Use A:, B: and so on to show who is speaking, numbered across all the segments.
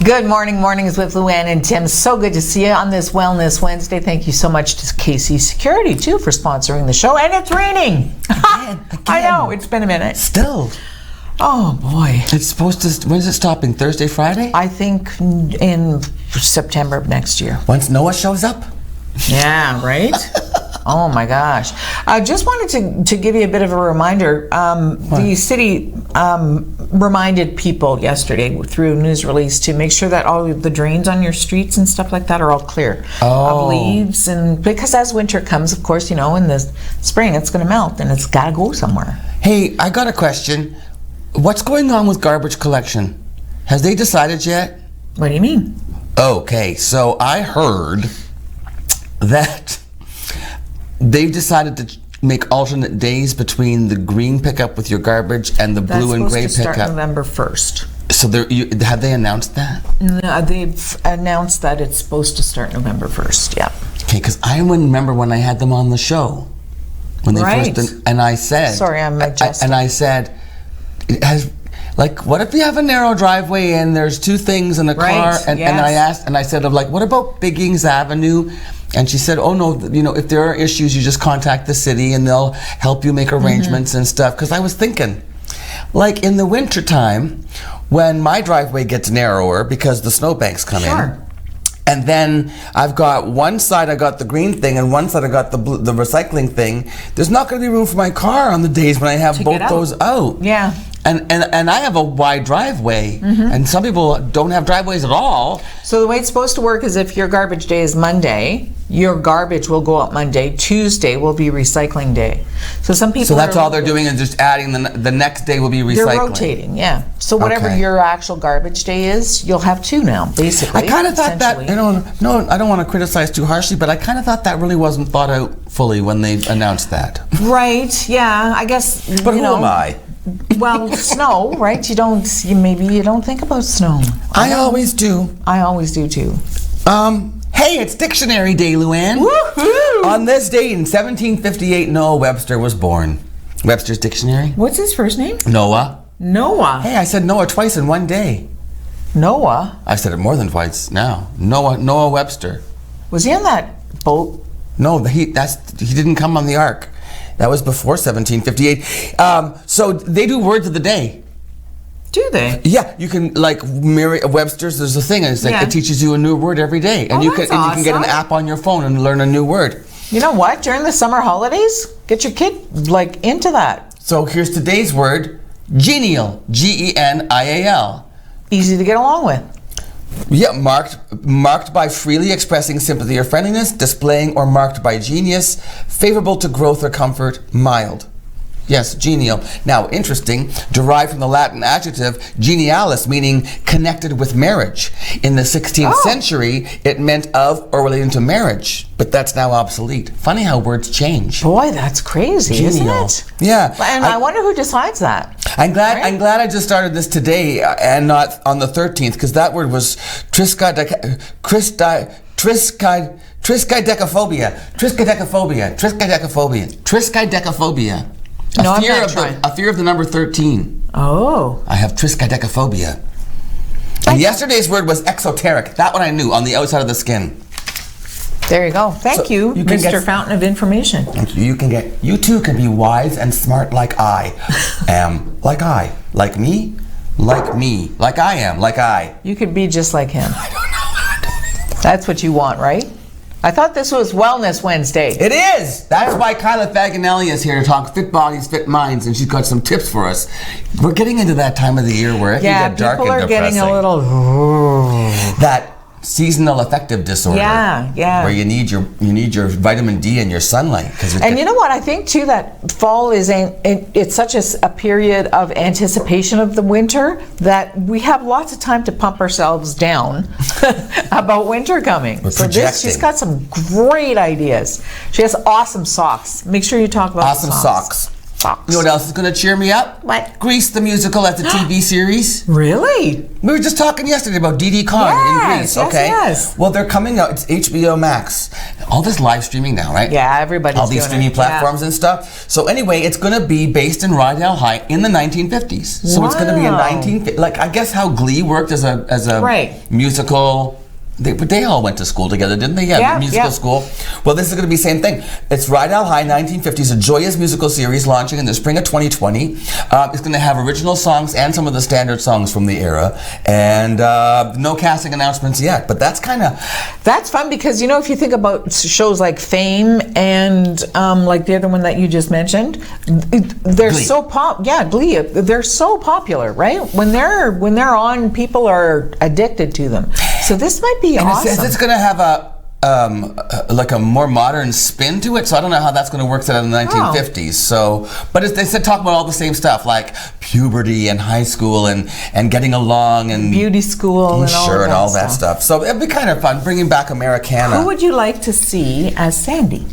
A: Good morning, Mornings with Luann and Tim. So good to see you on this Wellness Wednesday. Thank you so much to KC Security, too, for sponsoring the show. And it's raining. Again. I know, it's been a minute.
B: Still.
A: Oh, boy.
B: It's supposed to, when is it stopping? Thursday, Friday?
A: I think in September of next year.
B: Once Noah shows up?
A: Yeah, right? Oh my gosh. I just wanted to give you a bit of a reminder. The city reminded people yesterday through a news release to make sure that all of the drains on your streets and stuff like that are all clear of leaves. And because as winter comes, of course, you know, in the spring it's going to melt and it's got to go somewhere.
B: Hey, I got a question. What's going on with garbage collection? Has they decided yet?
A: What do you mean?
B: Okay, so I heard that they've decided to make alternate days between the green pickup with your garbage and the blue and gray
A: That's supposed to
B: pickup.
A: start November 1st.
B: So have they announced that?
A: No, they've announced that it's supposed to start November 1st, yeah.
B: Okay, because I remember when I had them on the show. When they first, and I said...
A: Sorry, I'm adjusting.
B: And I said, what if you have a narrow driveway and there's two things in a car? And I asked, and I said, what about Biggings Avenue? And she said, oh no, you know, if there are issues, you just contact the city and they'll help you make arrangements and stuff. Because I was thinking, like in the winter time, when my driveway gets narrower because the snowbanks come in, and then I've got one side I got the green thing and one side I got the recycling thing, there's not going to be room for my car on the days when I have both those out.
A: Yeah.
B: And I have a wide driveway, and some people don't have driveways at all.
A: So the way it's supposed to work is if your garbage day is Monday, your garbage will go out Monday. Tuesday will be recycling day. So some people.
B: So that's all they're doing is just adding the next day will be recycling.
A: They're rotating, yeah. So whatever your actual garbage day is, you'll have two now, basically.
B: I kind of thought that. No, I don't want to criticize too harshly, but I kind of thought that really wasn't thought out fully when they announced that.
A: Right. Yeah. I guess.
B: But who am I?
A: Well, snow, right? Maybe you don't think about snow.
B: I always do.
A: I always do too.
B: Hey, it's Dictionary Day, Luann.
A: Woohoo!
B: On this date in 1758, Noah Webster was born. Webster's Dictionary.
A: What's his first name?
B: Noah.
A: Noah.
B: Hey, I said Noah twice in one day.
A: Noah?
B: I said it more than twice now. Noah Webster.
A: Was he on that boat?
B: No, he didn't come on the ark. That was before 1758. So they do words of the day.
A: Do they?
B: Yeah, you can Webster's. There's a thing. It's like it teaches you a new word every day, and you can get an app on your phone and learn a new word.
A: You know what? During the summer holidays, get your kid into that.
B: So here's today's word: genial. Genial.
A: Easy to get along with.
B: Yeah, marked by freely expressing sympathy or friendliness, displaying or marked by genius, favorable to growth or comfort, mild. Yes, genial. Now, interesting, derived from the Latin adjective genialis, meaning connected with marriage. In the 16th century, it meant of or relating to marriage, but that's now obsolete. Funny how words change.
A: Boy, that's crazy,
B: genial.
A: Isn't it?
B: Yeah.
A: And I wonder who decides that.
B: I'm glad I just started this today and not on the 13th, because that word was triskaidekaphobia. A fear of the number 13.
A: Oh.
B: I have triskaidekaphobia. And yesterday's word was exoteric. That one I knew, on the outside of the skin.
A: There you go. Thank you, Mr. Fountain of Information.
B: You too can be wise and smart like I am. Like me, like I am, like I.
A: You could be just like him.
B: I don't know.
A: That's what you want, right? I thought this was Wellness Wednesday.
B: It is! That's why Kyla Faginelli is here to talk fit bodies, fit minds, and she's got some tips for us. We're getting into that time of the year where it can get dark and depressing.
A: Yeah, people are getting a little...
B: That seasonal affective disorder.
A: Yeah.
B: Where you need your vitamin D and your sunlight.
A: And you know what? I think too that fall it's such a period of anticipation of the winter that we have lots of time to pump ourselves down about winter coming. She's got some great ideas. She has awesome socks. Make sure you talk about
B: awesome socks.
A: box.
B: You know what else is going to cheer me up?
A: What?
B: Grease the musical as a TV series.
A: Really?
B: We were just talking yesterday about Didi Khan in Greece. Okay.
A: Yes.
B: Well, they're coming out. It's HBO Max. All this live streaming now, right?
A: Yeah, everybody's
B: all these
A: doing
B: streaming
A: it.
B: platforms and stuff. So anyway, it's going to be based in Rydell High in the 1950s. So it's going to be a like I guess how Glee worked as a musical. They all went to school together, didn't they? Yeah, musical school. Well, this is going to be the same thing. It's Rydell High 1950s, a joyous musical series launching in the spring of 2020. It's going to have original songs and some of the standard songs from the era. And no casting announcements yet, but that's kind of...
A: That's fun because, you know, if you think about shows like Fame and like the other one that you just mentioned, they're
B: Glee.
A: so Glee. They're so popular, right? When they're on, people are addicted to them. So this might be awesome.
B: It's going to have like a more modern spin to it, so I don't know how that's going to work set in the 1950s. So, but they said talk about all the same stuff like puberty and high school and getting along and
A: beauty school and
B: all that stuff. So it'd be kind of fun bringing back Americana.
A: Who would you like to see as Sandy?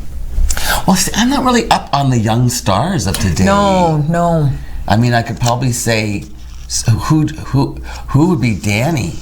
B: Well, see, I'm not really up on the young stars of today.
A: No.
B: I mean, I could probably say who would be Danny.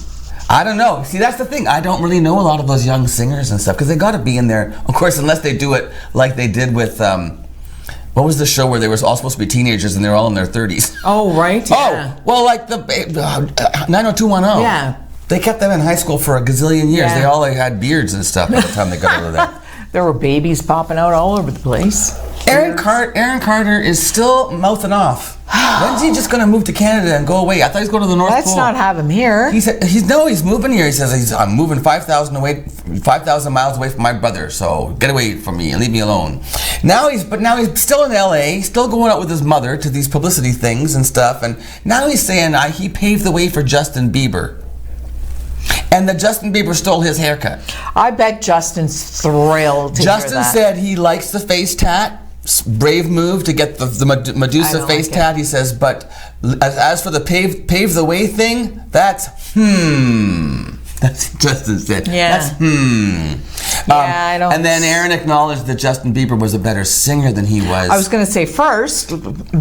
B: I don't know. See, that's the thing. I don't really know a lot of those young singers and stuff because they got to be in there, of course, unless they do it like they did with, what was the show where they were all supposed to be teenagers and they're all in their 30s?
A: Oh, right. Yeah.
B: Oh, well, like the 90210.
A: Yeah.
B: They kept them in high school for a gazillion years. Yeah. They all had beards and stuff by the time they got over there.
A: There were babies popping out all over the place.
B: Aaron Carter is still mouthing off. When's he just going to move to Canada and go away? I thought he's going to the North Pole.
A: Let's not have him here.
B: He said he's moving here. He says I'm moving 5,000 miles away from my brother. So get away from me and leave me alone. Now he's still in LA, still going out with his mother to these publicity things and stuff. And now he's saying he paved the way for Justin Bieber. And that Justin Bieber stole his haircut.
A: I bet Justin's thrilled to hear that.
B: Justin said he likes the face tat. Brave move to get the Medusa face tat. He says, but as for the pave the way thing, that's That's what Justin said.
A: Yeah.
B: That's
A: I don't.
B: And then Aaron acknowledged that Justin Bieber was a better singer than he was.
A: I was going to say first,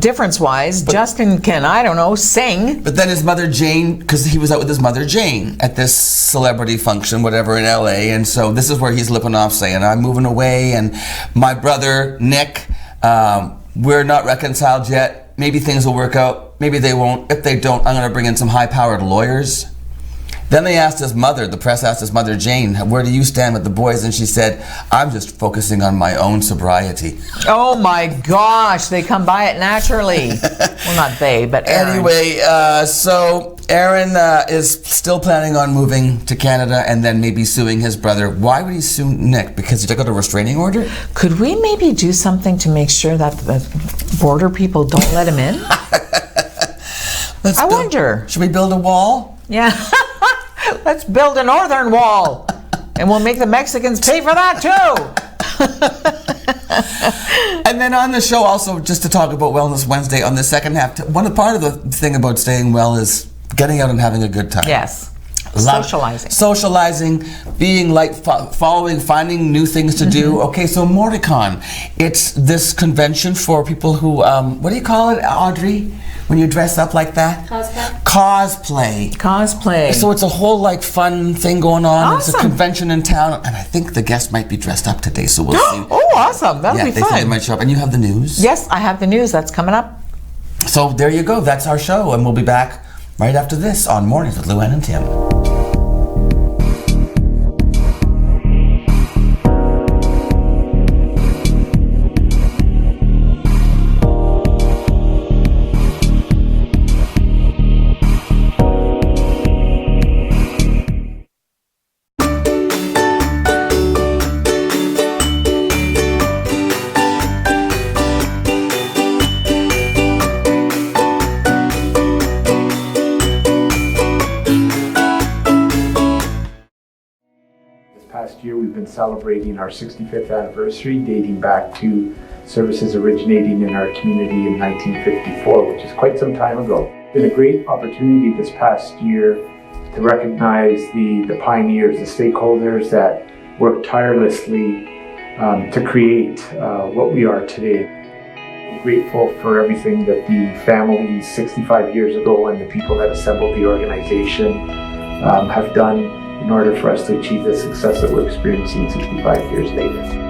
A: difference-wise, Justin can, I don't know, sing.
B: But then his mother Jane, because he was out with his mother Jane at this celebrity function, whatever, in LA, and so this is where he's lipping off saying, I'm moving away, and my brother Nick, we're not reconciled yet. Maybe things will work out. Maybe they won't. If they don't, I'm going to bring in some high-powered lawyers. Then they asked his mother, the press asked his mother, Jane, where do you stand with the boys? And she said, I'm just focusing on my own sobriety.
A: Oh my gosh, they come by it naturally. Well, not they, but Aaron.
B: Anyway, so Aaron is still planning on moving to Canada and then maybe suing his brother. Why would he sue Nick? Because he got a restraining order?
A: Could we maybe do something to make sure that the border people don't let him in? I wonder.
B: Should we build a wall?
A: Yeah. Let's build a northern wall, and we'll make the Mexicans pay for that too.
B: And then on the show, also just to talk about Wellness Wednesday on the second half, part of the thing about staying well is getting out and having a good time.
A: Yes.
B: Socializing, being light, following, finding new things to do. Okay, so MoriCon, it's this convention for people who, what do you call it, Audrey? When you dress up like that? Cosplay. So it's a whole fun thing going on.
A: Awesome.
B: It's a convention in town, and I think the guests might be dressed up today, so we'll see.
A: Oh, awesome. That'll be fun.
B: They say they might show up. And you have the news?
A: Yes, I have the news. That's coming up.
B: So there you go. That's our show, and we'll be back right after this on Mornings with Luann and Tim.
C: Year we've been celebrating our 65th anniversary, dating back to services originating in our community in 1954, which is quite some time ago. It's been a great opportunity this past year to recognize the pioneers, the stakeholders that worked tirelessly to create what we are today. Grateful for everything that the family 65 years ago and the people that assembled the organization have done in order for us to achieve the success that we're experiencing 65 years later.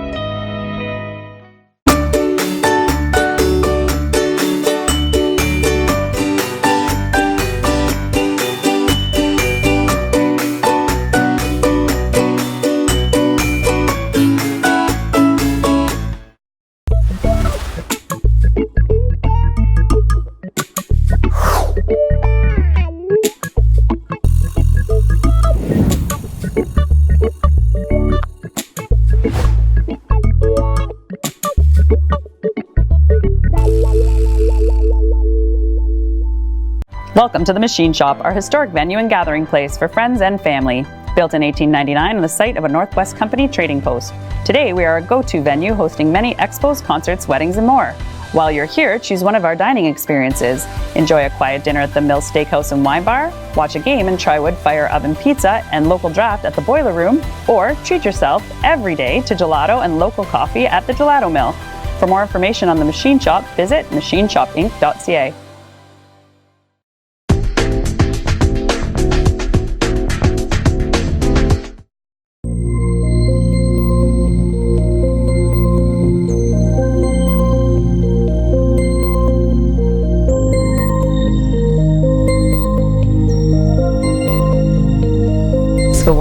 D: Welcome to the Machine Shop, our historic venue and gathering place for friends and family. Built in 1899 on the site of a Northwest Company trading post. Today we are a go-to venue hosting many expos, concerts, weddings, and more. While you're here, choose one of our dining experiences. Enjoy a quiet dinner at the Mill Steakhouse and Wine Bar, watch a game and try wood fire oven pizza and local draft at the Boiler Room, or treat yourself every day to gelato and local coffee at the Gelato Mill. For more information on the Machine Shop, visit machineshopinc.ca.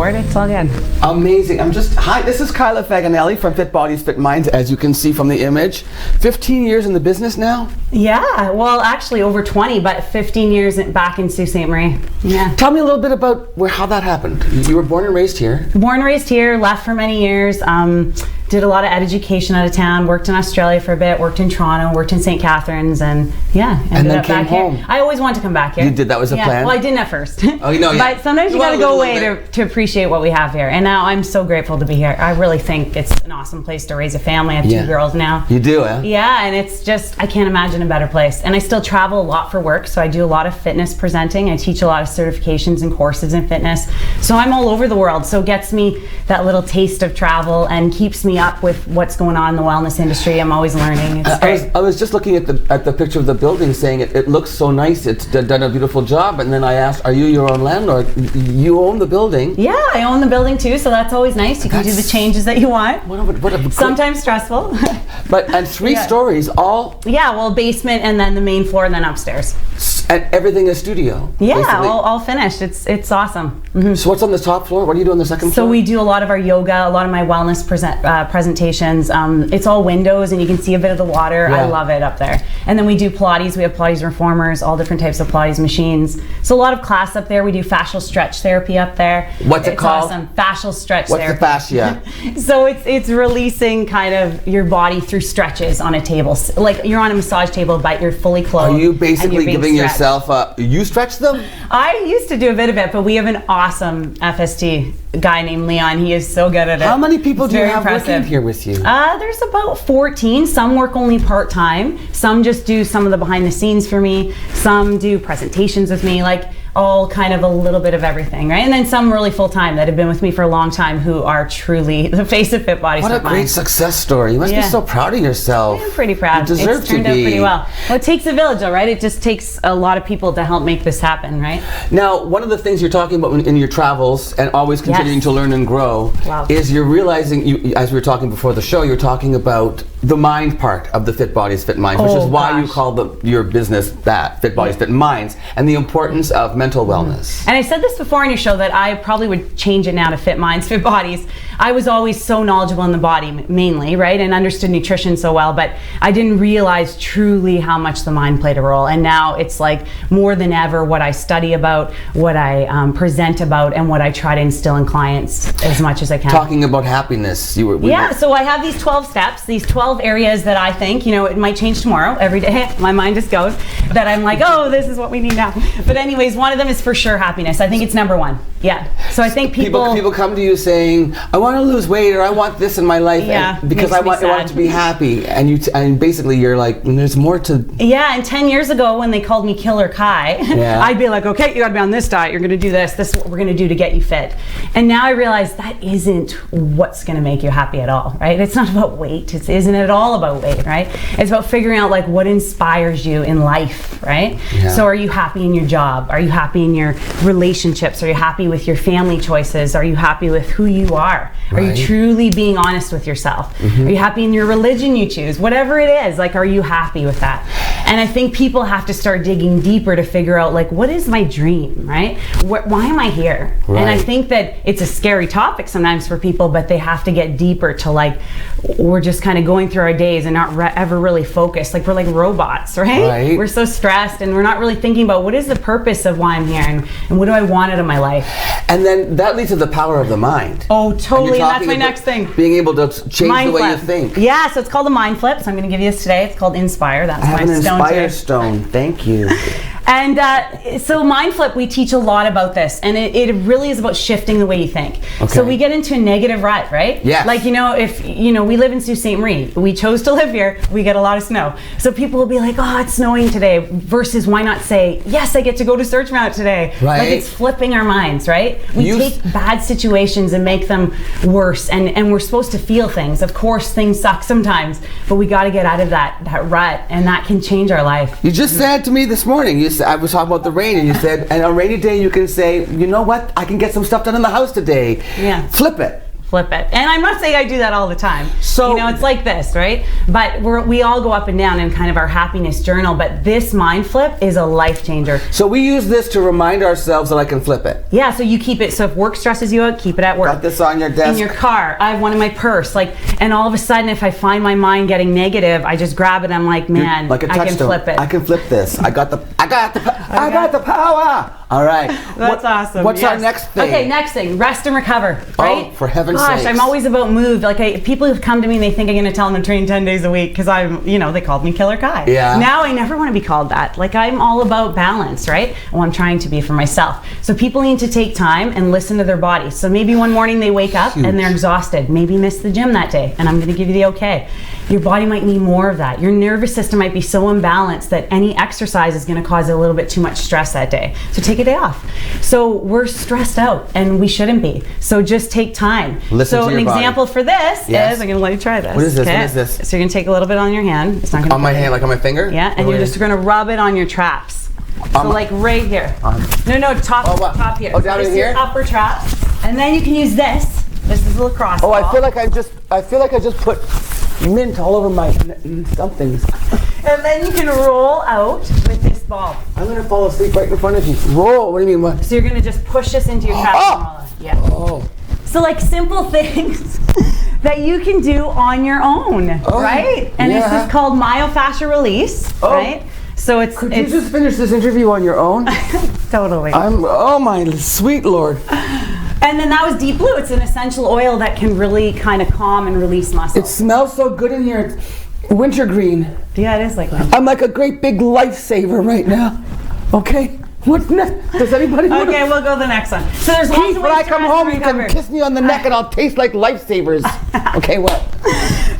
D: It's all good.
B: Amazing. Hi, this is Kyla Faganelli from Fit Bodies, Fit Minds, as you can see from the image. 15 years in the business now?
E: Yeah, well, actually over 20, but 15 years back in Sault Ste. Marie. Yeah.
B: Tell me a little bit about how that happened. You were born and raised here?
E: Born and raised here, left for many years. Did a lot of education out of town, worked in Australia for a bit, worked in Toronto, worked in St. Catharines, and ended up back
B: home.
E: Here. I always wanted to come back here.
B: You did, that was a plan?
E: Well, I didn't at first.
B: Oh, you know, yeah.
E: But sometimes you gotta go away to appreciate what we have here. And now I'm so grateful to be here. I really think it's an awesome place to raise a family. I have 2 girls now.
B: You do, eh?
E: Yeah, and it's just, I can't imagine a better place. And I still travel a lot for work, so I do a lot of fitness presenting. I teach a lot of certifications and courses in fitness. So I'm all over the world, so it gets me that little taste of travel and keeps me up with what's going on in the wellness industry. I'm always learning. It's great.
B: I was just looking at the picture of the building, saying it looks so nice. It's done a beautiful job. And then I asked, "Are you your own landlord? You own the building?"
E: Yeah, I own the building too, so that's always nice. You can do the changes that you want. Sometimes stressful.
B: And 3 stories, all.
E: Yeah, well, basement and then the main floor and then upstairs.
B: And everything is studio.
E: Yeah, all finished. It's awesome. Mm-hmm.
B: So what's on the top floor? What do you do on the second floor?
E: So we do a lot of our yoga, a lot of my wellness presentations. It's all windows and you can see a bit of the water. Yeah. I love it up there. And then we do Pilates. We have Pilates reformers, all different types of Pilates machines. So a lot of class up there. We do fascial stretch therapy up there.
B: What's it called?
E: Awesome. Fascial stretch therapy.
B: What's the fascia?
E: So it's releasing kind of your body through stretches on a table. Like you're on a massage table, but you're fully clothed.
B: Are you basically giving yourself you stretch them?
E: I used to do a bit of it, but we have an awesome FST guy named Leon. He is so good at it.
B: How many people do you have
E: impressive.
B: working here with you?
E: There's about 14. Some work only part-time. Some just do some of the behind the scenes for me. Some do presentations with me, like all kind of a little bit of everything, right? And then some really full-time that have been with me for a long time who are truly the face of Fit Bodies.
B: What a great success story. You must be so proud of yourself.
E: I'm pretty proud.
B: You deserve
E: it's turned out pretty well. Well, it takes a village though, right? It just takes a lot of people to help make this happen, right?
B: Now, one of the things you're talking about in your travels and always continuing to learn and grow is you're realizing, as we were talking before the show, you're talking about the mind part of the Fit Bodies, Fit Minds, which is why you call your business that, Fit Bodies, Fit Minds, and the importance of mental wellness.
E: And I said this before on your show that I probably would change it now to Fit Minds, Fit Bodies. I was always so knowledgeable in the body, mainly, right, and understood nutrition so well, but I didn't realize truly how much the mind played a role. And now it's like more than ever what I study about, what I present about, and what I try to instill in clients as much as I can.
B: Talking about happiness,
E: so I have these 12 steps, these 12 areas that I think, it might change tomorrow, every day, my mind just goes, that I'm like, oh, this is what we need now. But anyways, one of of them is for sure happiness. I think it's number one. Yeah. So I think
B: people come to you saying, I want to lose weight, or I want this in my life, because I want to be happy. And basically you're like, there's more to.
E: Yeah, and 10 years ago when they called me Killer Kai, I'd be like, okay, you got to be on this diet. You're going to do this. This is what we're going to do to get you fit. And now I realize that isn't what's going to make you happy at all, right? It's not about weight. It isn't at all about weight, right? It's about figuring out like what inspires you in life, right? Yeah. So are you happy in your job? Are you happy in your relationships? Are you happy with your family choices? Are you happy with who you are? Right. Are you truly being honest with yourself? Are you happy in your religion you choose? Whatever it is, like, are you happy with that? And I think people have to start digging deeper to figure out, like, what is my dream, right? Why am I here? Right. And I think that it's a scary topic sometimes for people, but they have to get deeper to, like, we're just kind of going through our days and not ever really focused. Like, we're like robots, right? We're so stressed and we're not really thinking about what is the purpose of why I'm here and what do I want out of my life.
B: And then that leads to the power of the mind.
E: Oh, totally. And that's my next thing.
B: Being able to change
E: mind
B: the way
E: flip.
B: You think.
E: Yeah, so it's called a mind flip. So I'm going to give you this today. It's called Inspire. That's my stone.
B: Inspire stone. Thank you.
E: And so Mind Flip, we teach a lot about this, and it really is about shifting the way you think. Okay. So we get into a negative rut, right?
B: Yeah.
E: Like, if we live in Sault Ste. Marie, we chose to live here, we get a lot of snow. So people will be like, oh, it's snowing today, versus why not say, yes, I get to go to Search Mount today.
B: Right.
E: Like, it's flipping our minds, right? We take bad situations and make them worse, and we're supposed to feel things. Of course, things suck sometimes, but we got to get out of that rut, and that can change our life.
B: You just said to me this morning, I was talking about the rain, and you said, and on a rainy day you can say, you know what, I can get some stuff done in the house today.
E: Yeah.
B: Flip it.
E: Flip it. And I'm not saying I do that all the time. So it's like this, right? But we all go up and down in kind of our happiness journal, but this mind flip is a life changer.
B: So we use this to remind ourselves that I can flip it.
E: Yeah, so you keep it. So if work stresses you out, keep it at work.
B: Got this on your desk.
E: In your car. I have one in my purse. And all of a sudden, if I find my mind getting negative, I just grab it and I'm like, man,
B: like
E: I can flip it.
B: I can flip this. I got the power. All right.
E: That's awesome.
B: What's our next thing?
E: Okay, next thing, rest and recover, right?
B: Oh, for heaven's sake.
E: Gosh, I'm always about move. Like, people who come to me and they think I'm going to tell them to train 10 days a week because they called me Killer Kai.
B: Yeah.
E: Now I never want to be called that. Like, I'm all about balance, right? Well, I'm trying to be for myself. So people need to take time and listen to their bodies. So maybe one morning they wake up and they're exhausted. Maybe miss the gym that day, and I'm going to give you the okay. Your body might need more of that. Your nervous system might be so imbalanced that any exercise is going to cause a little bit too much stress that day. So take a day off. So we're stressed out, and we shouldn't be. So just take time.
B: Listen to your body.
E: Example for this is, I'm going to let you try this.
B: What is this?
E: Okay?
B: What is this?
E: So you're going to take a little bit on your hand. It's not going to
B: on my hand, like on my finger?
E: Yeah, and you're just going to rub it on your traps. So like right here. Top here.
B: Oh, down in here?
E: Upper traps. And then you can use this. This is a lacrosse ball.
B: I feel like I just put mint all over my somethings.
E: And then you can roll out with this ball.
B: I'm going to fall asleep right in front of you. Roll? What do you mean? What?
E: So you're going to just push this into your trap and roll it. Yeah.
B: Oh.
E: So like simple things that you can do on your own, right? And this is called myofascial release, right? So
B: Could you just finish this interview on your own?
E: Totally.
B: Oh my sweet Lord.
E: And then that was Deep Blue. It's an essential oil that can really kind of calm and release muscles.
B: It smells so good in here. It's wintergreen.
E: Yeah, it is like that.
B: I'm like a great big lifesaver right now. Okay. What's next? Does anybody want
E: Okay, we'll go to the next one. So there's lots of ways
B: when I come
E: to rest
B: home,
E: and
B: you can
E: recover.
B: kiss me on the neck and I'll taste like lifesavers. Okay, what?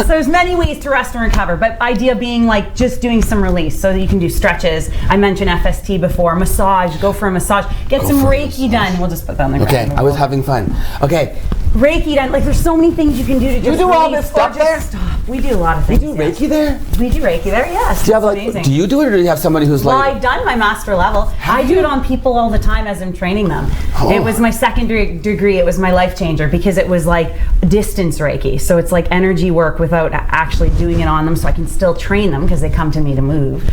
E: So there's many ways to rest and recover, but idea being like just doing some release so that you can do stretches. I mentioned FST before, massage, go for a massage, get some Reiki done. We'll just put that on the ground.
B: Okay, I was having fun. Okay.
E: Reiki done, like there's so many things you can do to just
B: You do all
E: release
B: this stuff
E: or just
B: there?
E: stop. We do a lot of things.
B: You do Reiki there?
E: We do Reiki there, yes.
B: Do you have
E: amazing.
B: do you do it or do you have somebody who's
E: Well,
B: like?
E: I've done my master level. I do it on people all the time as I'm training them.
B: Oh.
E: It was my secondary degree. It was my life changer because it was like distance Reiki. So it's like energy work without actually doing it on them, so I can still train them because they come to me to move.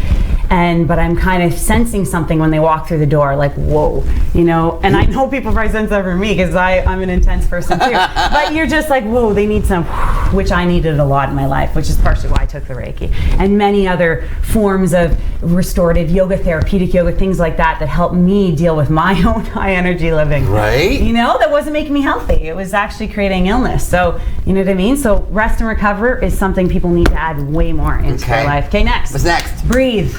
E: But I'm kind of sensing something when they walk through the door, like, whoa, and I know people probably sense that from me because I'm an intense person too. But you're just like, whoa, they need some, which I needed a lot in my life, which is partially why I took the Reiki. And many other forms of restorative yoga, therapeutic yoga, things like that helped me deal with my own high energy living.
B: Right.
E: That wasn't making me healthy. It was actually creating illness. So, you know what I mean? So rest and recover is something people need to add way more into their life. Okay, next.
B: What's next?
E: Breathe.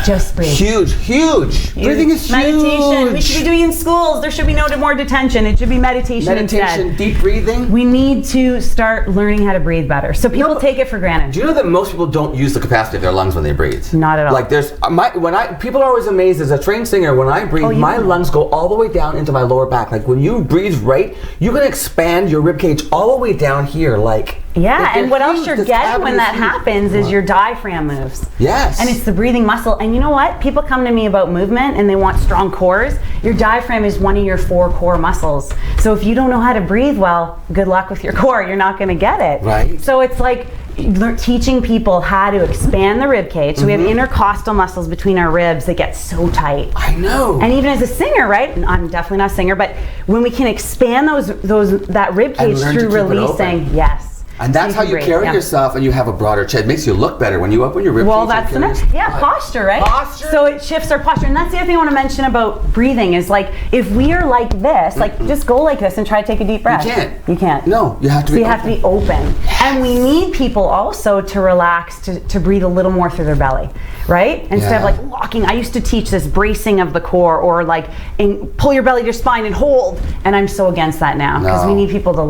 E: Just breathe.
B: Huge. Breathing is huge.
E: Meditation. We should be doing in schools. There should be no more detention. It should be meditation instead.
B: Deep breathing.
E: We need to start learning how to breathe better. So people take it for granted.
B: Do you know that most people don't use the capacity of their lungs when they breathe?
E: Not at all.
B: Like people are always amazed as a trained singer, when I breathe, my lungs go all the way down into my lower back. Like when you breathe right, you can expand your rib cage all the way down here.
E: Yeah, and what else you're getting when that happens is your diaphragm moves.
B: Yes.
E: And it's the breathing muscle. And you know what? People come to me about movement and they want strong cores. Your diaphragm is one of your 4 core muscles. So if you don't know how to breathe well, good luck with your core. You're not going to get it.
B: Right.
E: So it's like teaching people how to expand the rib cage. So we have intercostal muscles between our ribs that get so tight.
B: I know.
E: And even as a singer, right? I'm definitely not a singer, but when we can expand that rib cage through releasing, yes.
B: And that's how you carry yourself, and you have a broader chest. It makes you look better when you open your rib cage.
E: Well, that's the next, posture, right? Posture. So it shifts our posture, and that's the other thing I want to mention about breathing is if we are like this, just go like this and try to take a deep breath.
B: You can't. No, you have to be open.
E: Have to be open. Yes. And we need people also to relax, to breathe a little more through their belly, right? Instead of locking. I used to teach this bracing of the core, or pull your belly to your spine and hold. And I'm so against that now, because we need people to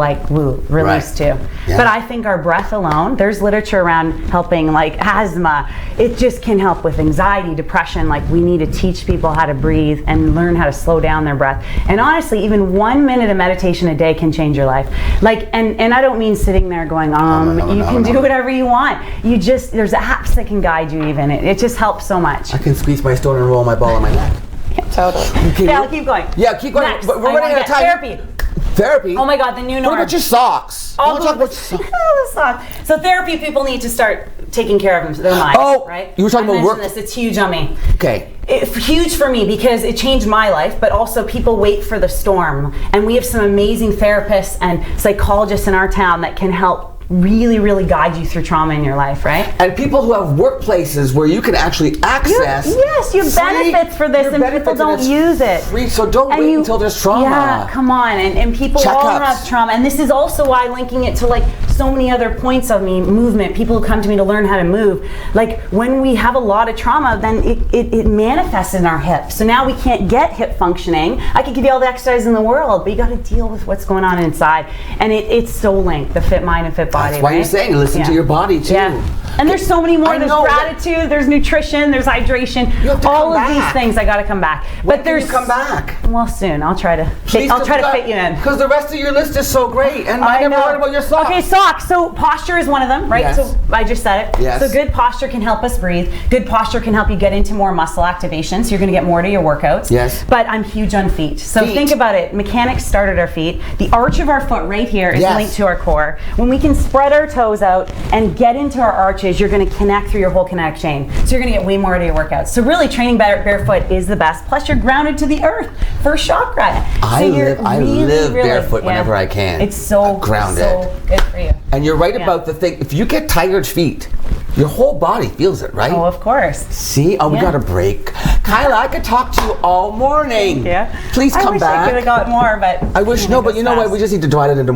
E: release too. Yeah. But I think our breath alone, there's literature around helping asthma. It just can help with anxiety, depression. We need to teach people how to breathe and learn how to slow down their breath. And honestly, even 1 minute of meditation a day can change your life. And I don't mean sitting there going, you can do whatever you want. There's apps that can guide you even. It just helps so much.
B: I can squeeze my stone and roll my ball on my neck.
E: Yeah, totally. I'll keep going.
B: Yeah, keep going.
E: Next,
B: but we're running out of time. Therapy?
E: Oh my God, the new norm.
B: What about your socks?
E: Talk about the socks. So therapy people need to start taking care of their minds, right?
B: You were talking about work.
E: It's huge on me.
B: Okay.
E: It's huge for me because it changed my life, but also people wait for the storm. And we have some amazing therapists and psychologists in our town that can help really guide you through trauma in your life, right?
B: And people who have workplaces where you can actually access
E: you have benefits for this, and people don't use it.
B: Free, so don't wait until there's trauma.
E: Yeah, come on. And people all have trauma. And this is also why linking it to so many other points of movement, people who come to me to learn how to move. When we have a lot of trauma, then it manifests in our hips. So now we can't get hip functioning. I could give you all the exercise in the world, but you got to deal with what's going on inside. And it's so linked, the fit mind and fit body.
B: That's why you're saying listen to your body too.
E: Yeah. And there's so many more. There's gratitude, there's nutrition, there's hydration. All of these things I gotta come back.
B: But there's come back.
E: Well, soon. I'll try to fit you in.
B: Because the rest of your list is so great. And I never heard about your socks.
E: Okay, socks. So posture is one of them, right? Yes. So I just said it.
B: Yes.
E: So good posture can help us breathe. Good posture can help you get into more muscle activation. So you're gonna get more to your workouts.
B: Yes.
E: But I'm huge on feet. So think about it. Mechanics start at our feet. The arch of our foot right here is linked to our core. When we can spread our toes out and get into our arches, you're going to connect through your whole kinetic chain. So you're going to get way more out of your workouts. So really training barefoot is the best. Plus you're grounded to the earth for chakra.
B: I live barefoot whenever I can.
E: It's so grounded. So good for you.
B: And you're right about the thing. If you get tired feet, your whole body feels it, right?
E: Oh, of course.
B: See? We got a break. Kyla, I could talk to you all morning.
E: Yeah.
B: Please come back.
E: I wish I could have got more, but
B: I wish but you know what? We just need to divide it into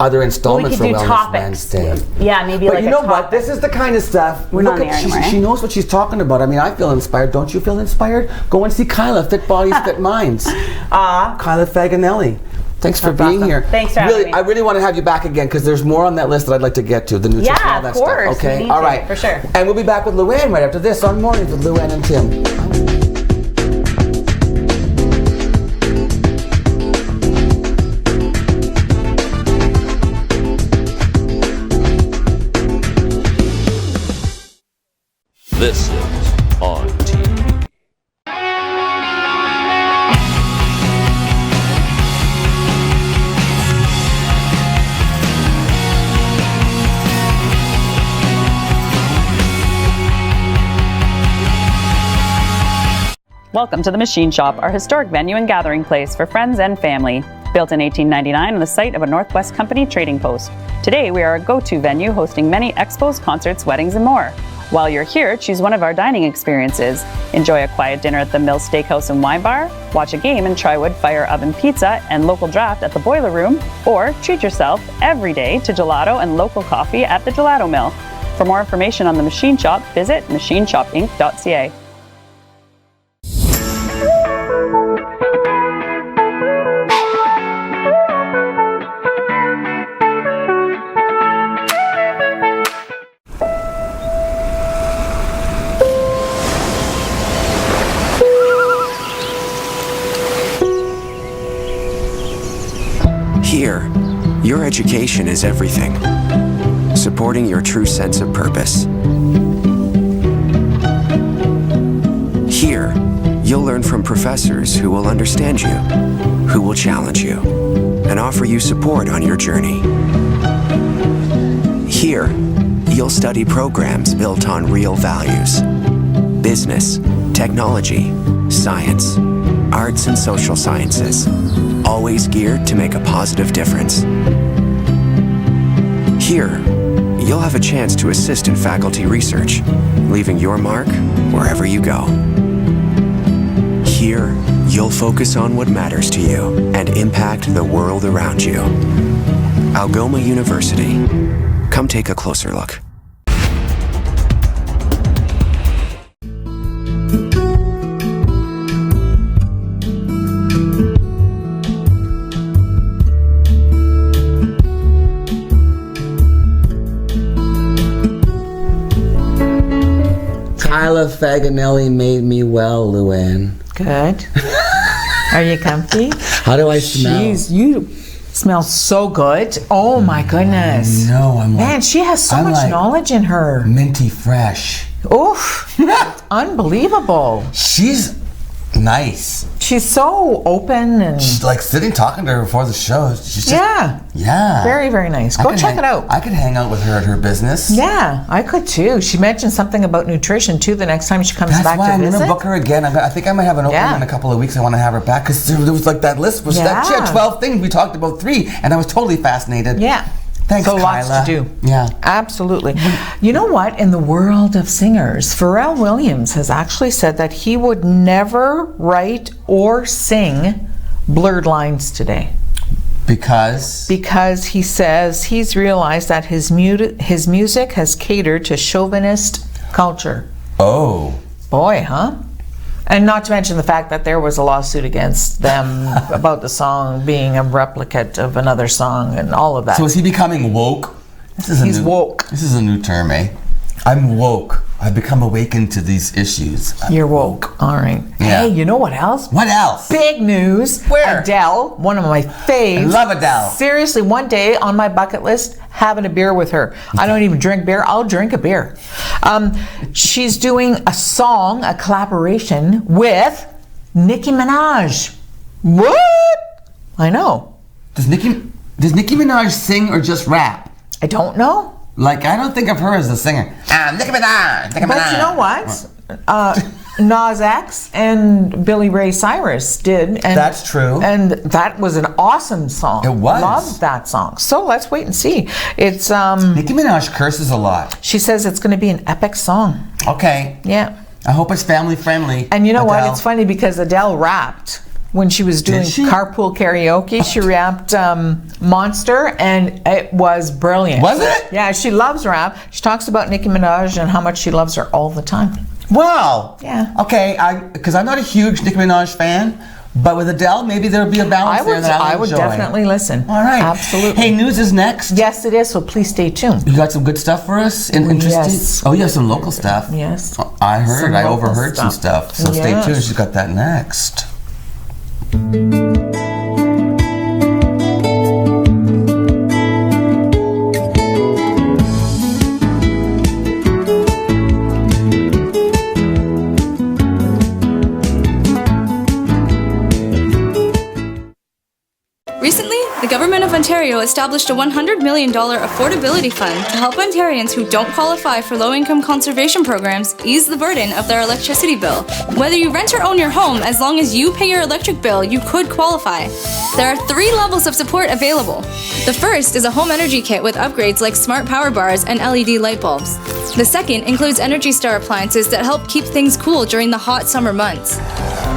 B: other installments for Wellness Wednesday.
E: Yeah, maybe
B: but you know what? This is the kind of stuff.
E: We're not there anymore.
B: She knows what she's talking about. I mean, I feel inspired. Don't you feel inspired? Go and see Kyla, Fit Bodies, Fit Minds. Kyla Faganelli. Thanks for being here.
E: Thanks for having me.
B: I really want to have you back again because there's more on that list that I'd like to get to. The nutrition, all that stuff. Okay?
E: All right. For sure.
B: And we'll be back with Luann right after this on Mornings with Luann and Tim.
F: This is On TV.
D: Welcome to the Machine Shop, our historic venue and gathering place for friends and family. Built in 1899 on the site of a Northwest Company trading post. Today we are a go-to venue hosting many expos, concerts, weddings, and more. While you're here, choose one of our dining experiences. Enjoy a quiet dinner at the Mill Steakhouse and Wine Bar, watch a game and try wood fire oven pizza and local draft at the Boiler Room, or treat yourself every day to gelato and local coffee at the Gelato Mill. For more information on the Machine Shop, visit machineshopinc.ca.
G: Here, your education is everything, supporting your true sense of purpose. Here, you'll learn from professors who will understand you, who will challenge you, and offer you support on your journey. Here, you'll study programs built on real values: business, technology, science, arts and social sciences, always geared to make a positive difference. Here, you'll have a chance to assist in faculty research, leaving your mark wherever you go. Here, you'll focus on what matters to you and impact the world around you. Algoma University. Come take a closer look.
B: Kyla Faganelli made me well, Luann.
A: Good. Are you comfy?
B: How do I smell?
A: Jeez, you smell so good. Oh my goodness.
B: No, I'm like...
A: Man, she has so
B: I'm
A: much
B: like
A: knowledge in her.
B: minty fresh.
A: Oof. Unbelievable.
B: She's nice.
A: She's so open and
B: She's like sitting talking to her before the show. She's just... Yeah.
A: Very, very nice.
B: I
A: Go
B: could
A: check
B: hang-
A: it out.
B: I could hang out with her at her business.
A: Yeah, I could too. She mentioned something about nutrition too the next time she comes
B: That's
A: back
B: why
A: to
B: I'm
A: visit.
B: going to book her again. I think I might have an opening in a couple of weeks. I want to have her back because there was like that list was that she had
A: Yeah.
B: 12 things. We talked about 3, and I was totally fascinated.
A: Yeah.
B: Thanks,
A: So
B: Kyla.
A: lots to do.
B: Yeah.
A: Absolutely. You know what? In the world of singers, Pharrell Williams has actually said that he would never write or sing blurred lines today.
B: Because
A: He says he's realized that his music has catered to chauvinist culture.
B: oh,
A: Boy, huh? And not to mention the fact that there was a lawsuit against them about the song being a replicate of another song and all of that.
B: so is he becoming woke?
A: He's woke.
B: This is a new term, eh? I'm woke. I've become awakened to these issues.
A: You're woke. All right.
B: Yeah.
A: Hey, you know what else?
B: What else?
A: Big news.
B: Where?
A: Adele, one of my faves.
B: I love Adele.
A: Seriously, one day on my bucket list, having a beer with her. I don't even drink beer. I'll drink a beer. She's doing a song, a collaboration with Nicki Minaj. What? I know.
B: Does Nicki Minaj sing or just rap?
A: I don't know.
B: Like, I don't think of her as a singer. Nicki Minaj.
A: But you know what? Nas X and Billy Ray Cyrus did. And,
B: That's true.
A: And that was an awesome song.
B: It was.
A: Loved that song. So let's wait and see. It's
B: Nicki Minaj curses a lot.
A: she says it's going to be an epic song.
B: Okay.
A: Yeah.
B: I hope it's family friendly.
A: And you know what?
B: Adele.
A: It's funny because Adele rapped when she was doing
B: she?
A: carpool karaoke. She rapped Monster, and it was brilliant.
B: Was it?
A: Yeah, she loves rap. She talks about Nicki Minaj and how much she loves her all the time.
B: Wow.
A: Yeah.
B: Okay, because I'm not a huge Nicki Minaj fan, but with Adele, maybe there'll be a balance there that
A: I
B: I'll
A: would
B: enjoy.
A: definitely listen.
B: All right.
A: Absolutely.
B: Hey, news is next.
A: Yes, it is. So please stay tuned.
B: You got some good stuff for us? Interesting?
A: Yes.
B: Oh, you have some local stuff.
A: Yes.
B: I heard.
A: Some
B: I
A: local
B: overheard some stuff. So stay
A: Yes.
B: tuned. She's got that next.
H: Recently, the Government of Ontario established a $100 million affordability fund to help Ontarians who don't qualify for low-income conservation programs ease the burden of their electricity bill. Whether you rent or own your home, as long as you pay your electric bill, you could qualify. There are 3 levels of support available. The first is a home energy kit with upgrades like smart power bars and LED light bulbs. The second includes Energy Star appliances that help keep things cool during the hot summer months.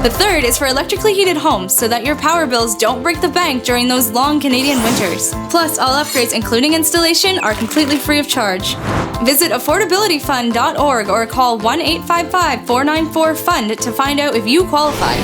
H: The third is for electrically heated homes so that your power bills don't break the bank during those long Canadian winters. Plus, all upgrades, including installation, are completely free of charge. Visit affordabilityfund.org or call 1-855-494-FUND to find out if you qualify.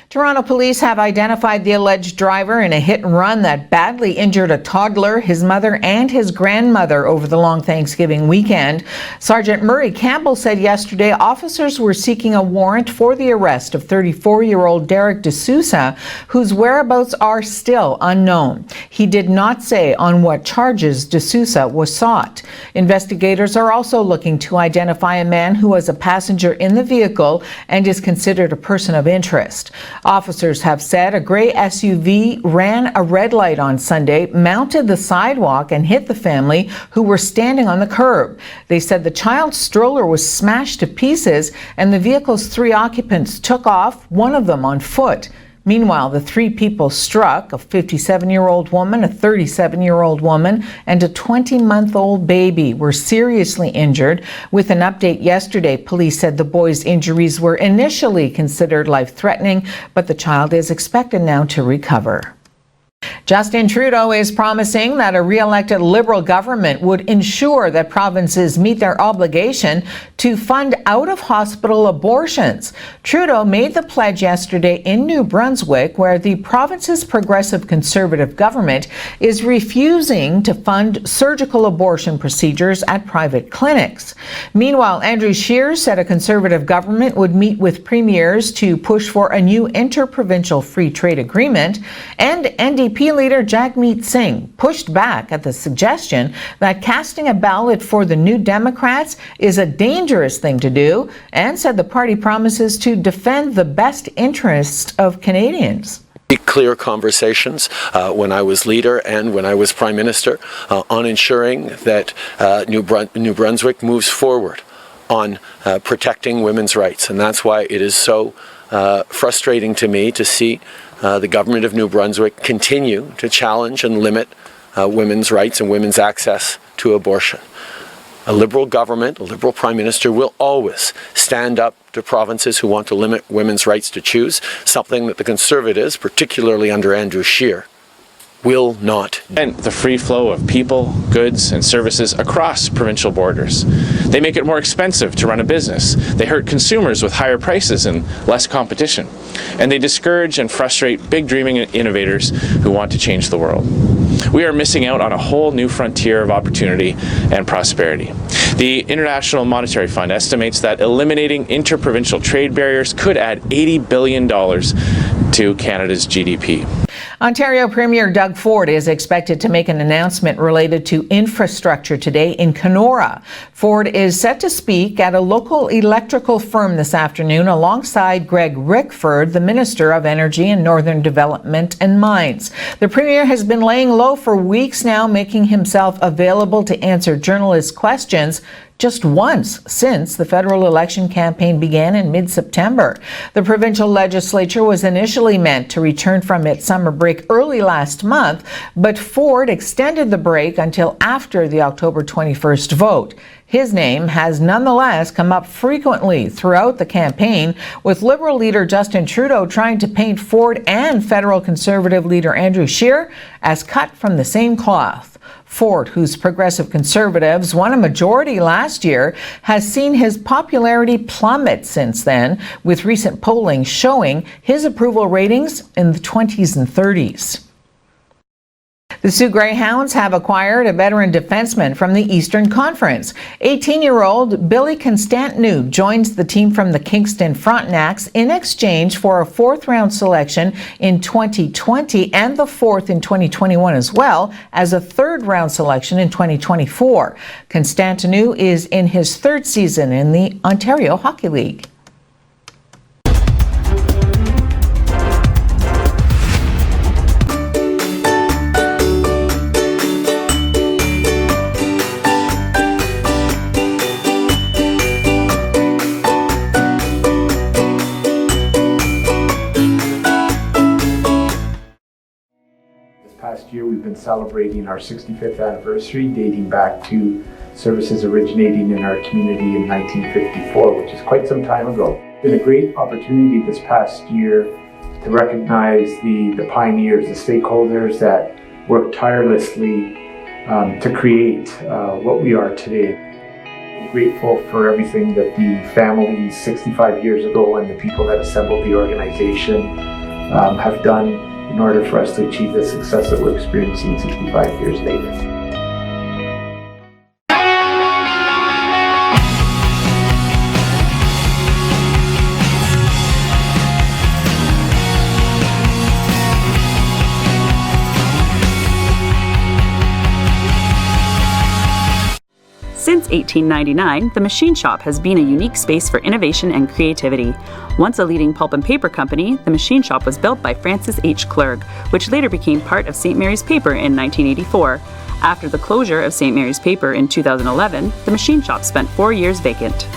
A: Toronto police have identified the alleged driver in a hit and run that badly injured a toddler, his mother, and his grandmother over the long Thanksgiving weekend. Sergeant Murray Campbell said yesterday officers were seeking a warrant for the arrest of 34-year-old Derek D'Souza, whose whereabouts are still unknown. He did not say on what charges D'Souza was sought. Investigators are also looking to identify a man who was a passenger in the vehicle and is considered a person of interest. Officers have said a gray SUV ran a red light on Sunday, mounted the sidewalk, and hit the family who were standing on the curb. They said the child's stroller was smashed to pieces and the vehicle's 3 occupants took off, one of them on foot. Meanwhile, the 3 people struck, a 57-year-old woman, a 37-year-old woman, and a 20-month-old baby, were seriously injured. With an update yesterday, police said the boy's injuries were initially considered life-threatening, but the child is expected now to recover. Justin Trudeau is promising that a re-elected Liberal government would ensure that provinces meet their obligation to fund out-of-hospital abortions. Trudeau made the pledge yesterday in New Brunswick, where the province's progressive Conservative government is refusing to fund surgical abortion procedures at private clinics. Meanwhile, Andrew Scheer said a Conservative government would meet with premiers to push for a new inter-provincial free trade agreement, and NDP leader Jagmeet Singh pushed back at the suggestion that casting a ballot for the New Democrats is a dangerous thing to do, and said the party promises to defend the best interest of Canadians.
I: Clear conversations when I was leader and when I was prime minister on ensuring that New Brunswick moves forward on protecting women's rights, and that's why it is so frustrating to me to see the government of New Brunswick continue to challenge and limit women's rights and women's access to abortion. A Liberal government, a Liberal Prime Minister will always stand up to provinces who want to limit women's rights to choose, something that the Conservatives, particularly under Andrew Scheer, will not.
J: And the free flow of people, goods, and services across provincial borders. They make it more expensive to run a business. They hurt consumers with higher prices and less competition. And they discourage and frustrate big dreaming innovators who want to change the world. We are missing out on a whole new frontier of opportunity and prosperity. The International Monetary Fund estimates that eliminating interprovincial trade barriers could add $80 billion to Canada's GDP.
A: Ontario Premier Doug Ford is expected to make an announcement related to infrastructure today in Kenora. Ford is set to speak at a local electrical firm this afternoon alongside Greg Rickford, the Minister of Energy and Northern Development and Mines. The Premier has been laying low for weeks now, making himself available to answer journalists' questions just once since the federal election campaign began in mid-September. The provincial legislature was initially meant to return from its summer break early last month, but Ford extended the break until after the October 21st vote. His name has nonetheless come up frequently throughout the campaign, with Liberal leader Justin Trudeau trying to paint Ford and federal Conservative leader Andrew Scheer as cut from the same cloth. Ford, whose Progressive Conservatives won a majority last year, has seen his popularity plummet since then, with recent polling showing his approval ratings in the 20s and 30s. The Sioux Greyhounds have acquired a veteran defenseman from the Eastern Conference. 18-year-old Billy Constantinou joins the team from the Kingston Frontenacs in exchange for a fourth-round selection in 2020 and the fourth in 2021, as well as a third-round selection in 2024. Constantinou is in his third season in the Ontario Hockey League.
C: year we've been celebrating our 65th anniversary, dating back to services originating in our community in 1954, which is quite some time ago. It's been a great opportunity this past year to recognize the pioneers, the stakeholders that worked tirelessly to create what we are today. I'm grateful for everything that the families 65 years ago and the people that assembled the organization have done in order for us to achieve the success that we're experiencing 65 years later.
D: Since 1899, the Machine Shop has been a unique space for innovation and creativity. Once a leading pulp and paper company, the Machine Shop was built by Francis H. Clerg, which later became part of St. Mary's Paper in 1984. After the closure of St. Mary's Paper in 2011, the Machine Shop spent 4 years vacant.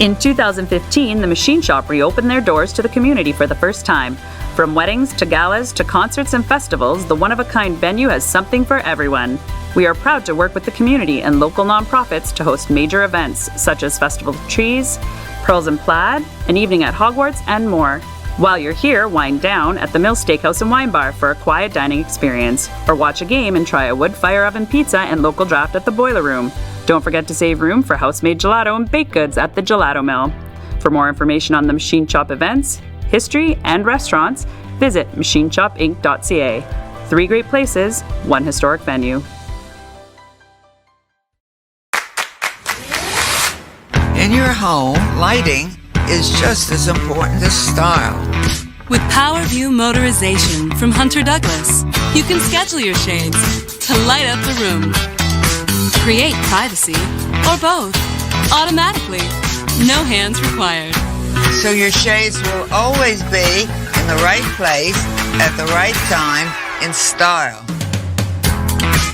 D: In 2015, the Machine Shop reopened their doors to the community for the first time. From weddings to galas to concerts and festivals, the one-of-a-kind venue has something for everyone. We are proud to work with the community and local nonprofits to host major events such as Festival of Trees, Pearls and Plaid, an evening at Hogwarts, and more. While you're here, wind down at the Mill Steakhouse and Wine Bar for a quiet dining experience, or watch a game and try a wood fire oven pizza and local draft at the Boiler Room. Don't forget to save room for house-made gelato and baked goods at the Gelato Mill. For more information on the Machine Shop events, history, and restaurants, visit machineshopinc.ca. 3 great places, 1 historic venue.
K: In your home, lighting is just as important as style.
L: With PowerView Motorization from Hunter Douglas, you can schedule your shades to light up the room. Create privacy, or both, automatically. No hands required.
K: So your shades will always be in the right place, at the right time, in style.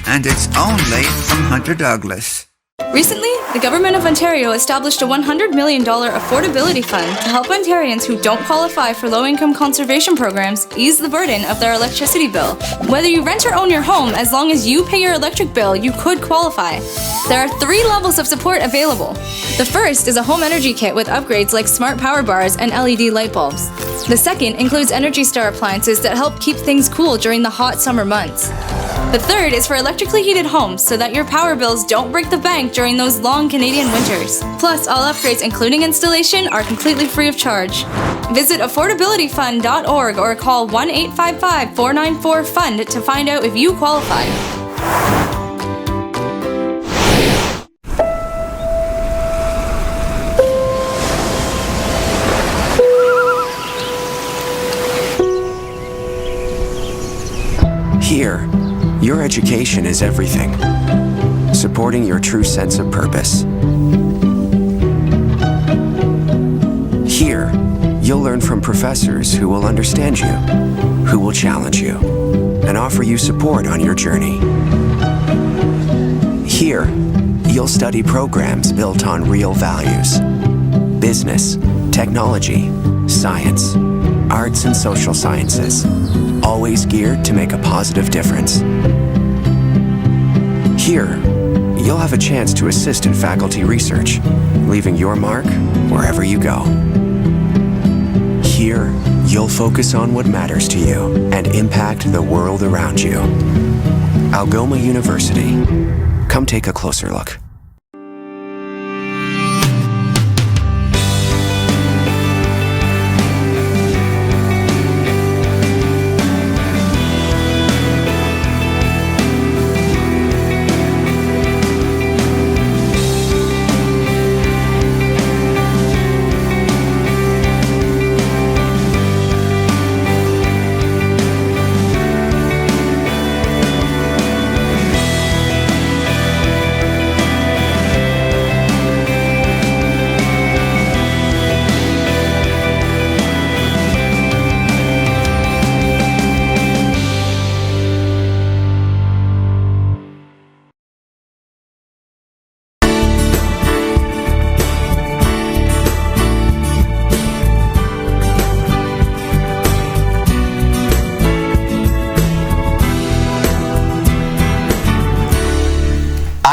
K: And it's only from Hunter Douglas.
H: Recently, the Government of Ontario established a $100 million affordability fund to help Ontarians who don't qualify for low-income conservation programs ease the burden of their electricity bill. Whether you rent or own your home, as long as you pay your electric bill, you could qualify. There are 3 levels of support available. The first is a home energy kit with upgrades like smart power bars and LED light bulbs. The second includes Energy Star appliances that help keep things cool during the hot summer months. The third is for electrically heated homes so that your power bills don't break the bank during those long Canadian winters. Plus, all upgrades, including installation, are completely free of charge. Visit affordabilityfund.org or call 1-855-494-FUND to find out if you qualify.
G: Here, your education is everything, supporting your true sense of purpose. Here, you'll learn from professors who will understand you, who will challenge you, and offer you support on your journey. Here, you'll study programs built on real values: business, technology, science, arts and social sciences, always geared to make a positive difference. Here, you'll have a chance to assist in faculty research, leaving your mark wherever you go. Here, you'll focus on what matters to you and impact the world around you. Algoma University. Come take a closer look.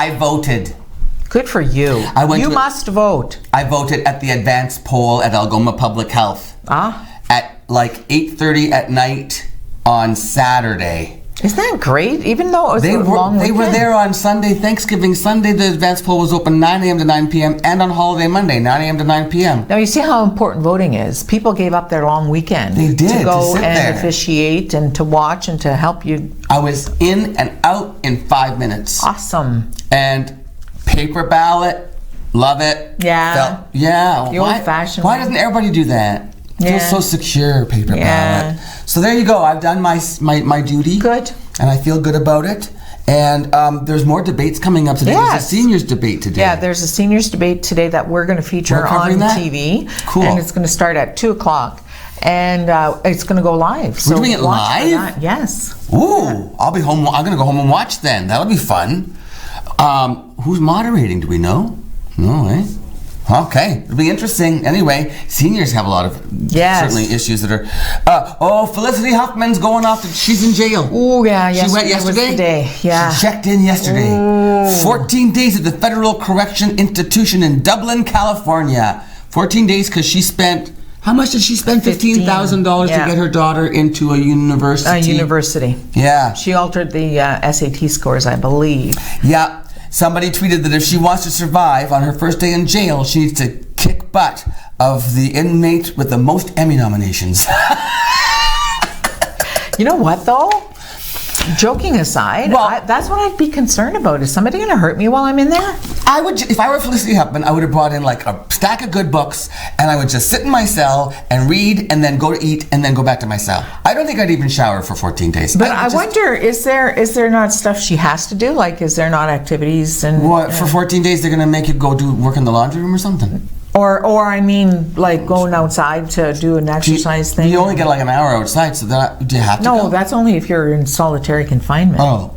B: I voted.
A: Good for you. You must vote.
B: I voted at the advanced poll at Algoma Public Health. At like 8:30 at night on Saturday.
A: Isn't that great? Even though it was a long weekend.
B: They were there on Sunday, Thanksgiving Sunday. The advanced poll was open 9 a.m. to 9 p.m. and on holiday Monday, 9 a.m. to 9 p.m.
A: Now you see how important voting is. People gave up their long weekend.
B: They did,
A: to go
B: sit
A: and
B: there.
A: officiate and to watch and to help you.
B: I was in and out in 5 minutes.
A: Awesome.
B: And paper ballot, love it.
A: Yeah.
B: The
A: old-fashioned
B: Why
A: one.
B: doesn't everybody do that?
A: Yeah.
B: Feels so secure, paper ballot. So there you go. I've done my duty.
A: Good.
B: And I feel good about it. And there's more debates coming up today.
A: Yes.
B: There's a seniors debate today.
A: Yeah, there's a seniors debate today that we're going to feature on TV.
B: Cool.
A: And it's going to start at 2 o'clock. And it's going to go live.
B: We're doing it live?
A: Yes.
B: Ooh, I'll be home. I'm going to go home and watch then. That'll be fun. Who's moderating? Do we know? No, eh? Okay, it'll be interesting. Anyway, seniors have a lot of certainly issues that are. Felicity Huffman's going off. She's in jail.
A: Oh yeah,
B: she went yesterday.
A: Was the day. Yeah,
B: she checked in yesterday. Ooh. 14 days at the Federal Correction Institution in Dublin, California. 14 days because she spent. How much did she spend? $15,000 to get her daughter into a university.
A: A university.
B: Yeah.
A: She altered the SAT scores, I believe.
B: Yeah. Somebody tweeted that if she wants to survive on her first day in jail, she needs to kick butt of the inmate with the most Emmy nominations.
A: You know what, though? Joking aside, that's what I'd be concerned about. Is somebody going to hurt me while I'm in there?
B: I would, if I were Felicity Huffman, I would have brought in like a stack of good books, and I would just sit in my cell and read, and then go to eat, and then go back to my cell. I don't think I'd even shower for 14 days.
A: But I wonder, is there not stuff she has to do? Like, is there not activities and
B: what for 14 days? They're going to make you go do work in the laundry room or something?
A: Or I mean, like going outside to do an exercise thing.
B: You only get like an hour outside, so do you have to go?
A: No, that's only if you're in solitary confinement.
B: Oh.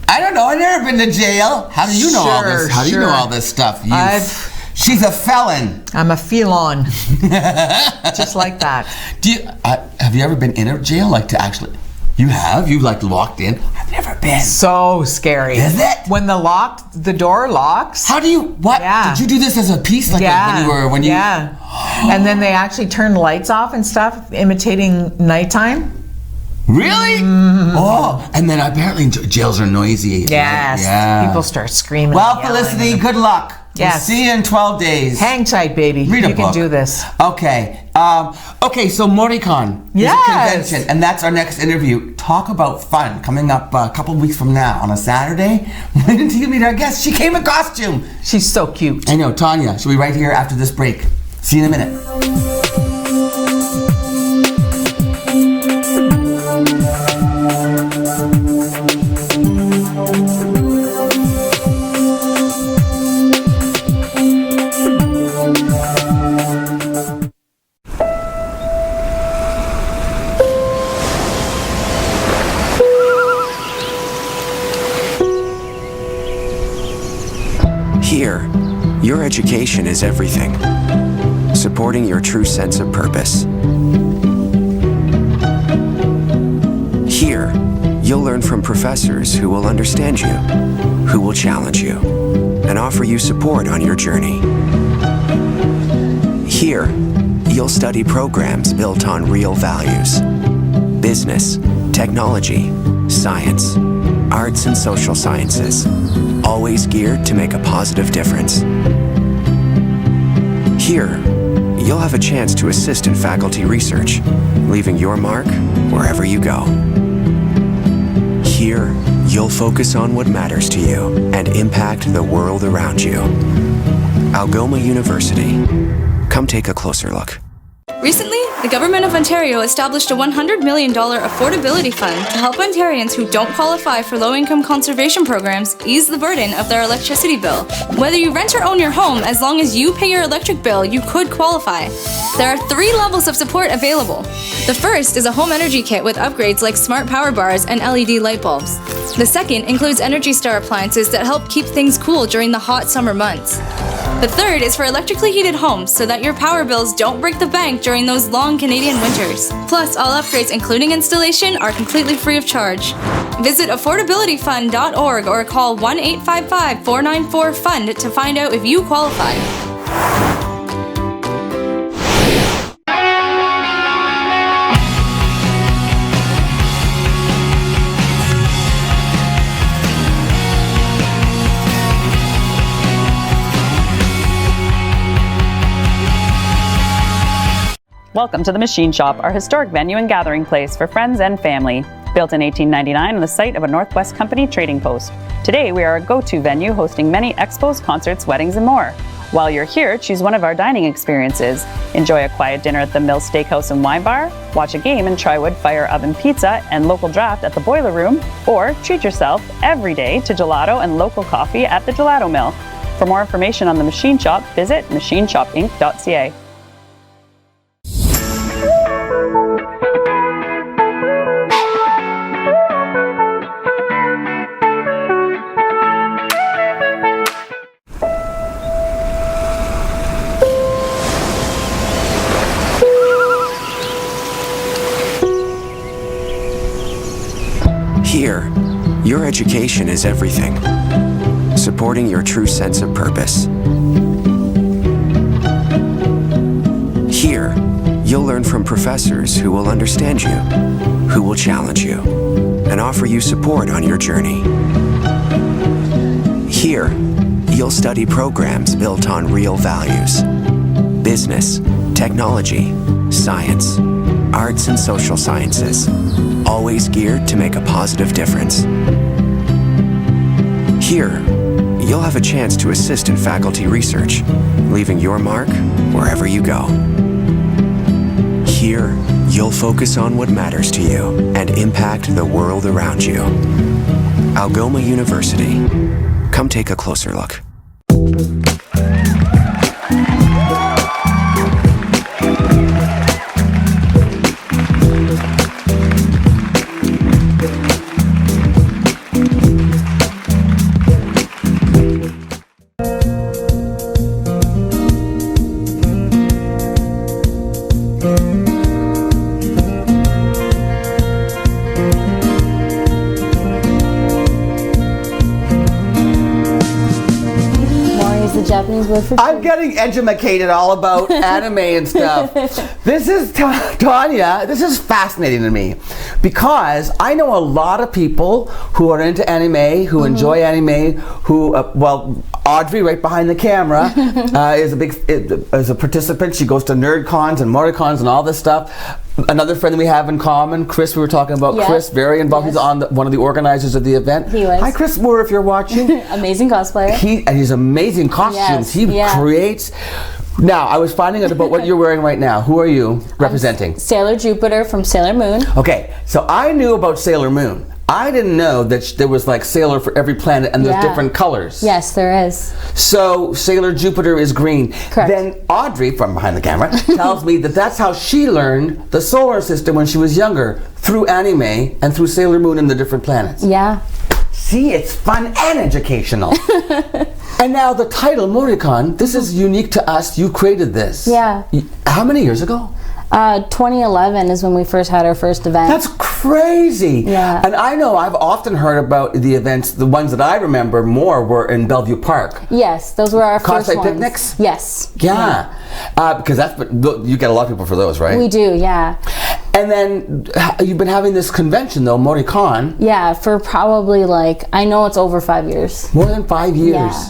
B: I don't know. I've never been to jail. How do you know all this? How do you know all this stuff? She's a felon.
A: I'm a felon. Just like that.
B: Have you ever been in a jail? Like to actually... You have? You like locked in? I've never been.
A: So scary.
B: Is it?
A: When the door locks.
B: How do you, what?
A: Yeah.
B: Did you do this as a piece? Like when you
A: Yeah. And then they actually turn the lights off and stuff, imitating nighttime.
B: Really? Mm-hmm. Oh, and then apparently jails are noisy.
A: Yes. Yeah. People start screaming.
B: Well, Felicity, good luck.
A: Yes.
B: We'll see you in 12 days.
A: Hang tight, baby.
B: Read a book.
A: You can do this.
B: Okay. So MoriCon is a convention, and that's our next interview. Talk about fun. Coming up a couple of weeks from now on a Saturday. Wait until you meet our guest. She came in costume.
A: She's so cute.
B: I know, Tanya. She'll be right here after this break. See you in a minute.
G: Here, your education is everything, supporting your true sense of purpose. Here, you'll learn from professors who will understand you, who will challenge you, and offer you support on your journey. Here, you'll study programs built on real values: business, technology, science, arts and social sciences, always geared to make a positive difference. Here, you'll have a chance to assist in faculty research, leaving your mark wherever you go. Here, you'll focus on what matters to you and impact the world around you. Algoma University. Come take a closer look.
H: Recently, the Government of Ontario established a $100 million affordability fund to help Ontarians who don't qualify for low-income conservation programs ease the burden of their electricity bill. Whether you rent or own your home, as long as you pay your electric bill, you could qualify. There are 3 levels of support available. The first is a home energy kit with upgrades like smart power bars and LED light bulbs. The second includes Energy Star appliances that help keep things cool during the hot summer months. The third is for electrically heated homes so that your power bills don't break the bank during those long Canadian winters. Plus, all upgrades, including installation, are completely free of charge. Visit affordabilityfund.org or call 1-855-494-FUND to find out if you qualify.
D: Welcome to the Machine Shop, our historic venue and gathering place for friends and family. Built in 1899 on the site of a Northwest Company trading post. Today we are a go-to venue hosting many expos, concerts, weddings, and more. While you're here, choose one of our dining experiences. Enjoy a quiet dinner at the Mill Steakhouse and Wine Bar, watch a game and try wood fire oven pizza and local draft at the Boiler Room, or treat yourself every day to gelato and local coffee at the Gelato Mill. For more information on the Machine Shop, visit machineshopinc.ca.
G: Here, your education is everything, supporting your true sense of purpose. Here, you'll learn from professors who will understand you, who will challenge you, and offer you support on your journey. Here, you'll study programs built on real values: business, technology, science, arts and social sciences, always geared to make a positive difference. Here, you'll have a chance to assist in faculty research, leaving your mark wherever you go. Here, you'll focus on what matters to you and impact the world around you. Algoma University. Come take a closer look.
M: Japanese word for
B: I'm getting educated all about anime and stuff. This is Tanya. This is fascinating to me because I know a lot of people who are into anime, who enjoy anime, who well, Audrey right behind the camera is a participant. She goes to NerdCons and MoriCons and all this stuff. Another friend that we have in common, Chris, we were talking about.
M: Yes.
B: Chris, very involved. Yes. He's on one of the organizers of the event.
M: He was.
B: Hi, Chris Moore, if you're watching.
M: Amazing cosplayer.
B: He's amazing costumes.
M: Yes.
B: He creates. Now, I was finding out about what you're wearing right now. Who are you representing?
M: Sailor Jupiter from Sailor Moon.
B: Okay, so I knew about Sailor Moon. I didn't know that there was like Sailor for every planet and there's different colors.
M: Yes, there is.
B: So Sailor Jupiter is green.
M: Correct.
B: Then Audrey, from behind the camera, tells me that that's how she learned the solar system when she was younger, through anime and through Sailor Moon and the different planets.
M: Yeah.
B: See, it's fun and educational. And now the title, MoriCon, this is unique to us. You created this.
M: Yeah.
B: How many years ago?
M: 2011 is when we first had our first event.
B: That's crazy.
M: Yeah.
B: And I know I've often heard about the events. The ones that I remember more were in Bellevue Park.
M: Yes, those were our first ones.
B: Cosplay picnics?
M: Yes.
B: Yeah. Because you get a lot of people for those, right?
M: We do, yeah.
B: And then you've been having this convention, though, MoriCon.
M: Yeah, for probably I know it's over 5 years.
B: More than 5 years.
M: Yeah.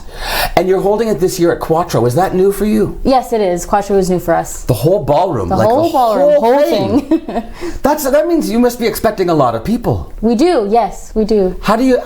B: And you're holding it this year at Quattro. Is that new for you?
M: Yes, it is. Quattro is new for us.
B: The whole ballroom.
M: The whole ballroom, whole thing.
B: That means you must be expecting a lot of people.
M: We do, yes, we do.
B: How do you,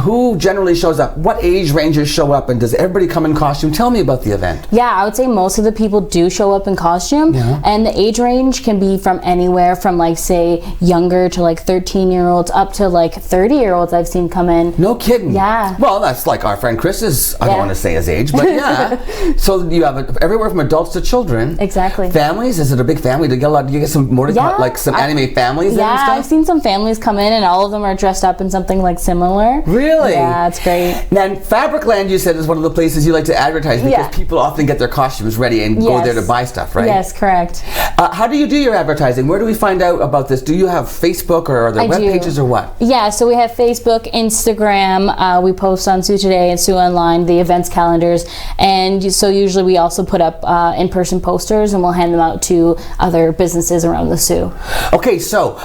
B: who generally shows up? What age ranges show up, and does everybody come in costume? Tell me about the event.
M: Yeah, I would say most of the people do show up in costume, and the age range can be from anywhere from say younger to 13-year-olds up to 30-year-olds I've seen come in.
B: No kidding.
M: Yeah.
B: Well, that's like our friend Chris's, I don't want to say his age, but yeah. So you have everywhere from adults to children.
M: Exactly.
B: Families? Is it a big family? Do you get some more some anime families in and stuff?
M: I've seen some families come in and all of them are dressed up in something similar.
B: Really?
M: Yeah, it's great.
B: Now, Fabricland, you said, is one of the places you like to advertise because people often get their costumes ready and go there to buy stuff, right?
M: Yes, correct.
B: How do you do your advertising? where do we find out about this? Do you have Facebook or are there web pages or what?
M: Yeah, so we have Facebook, Instagram. We post on Sioux Today and Sioux Online, the events calendars. And so usually we also put up in-person posters and we'll hand them out to other businesses around the Sioux.
B: Okay, so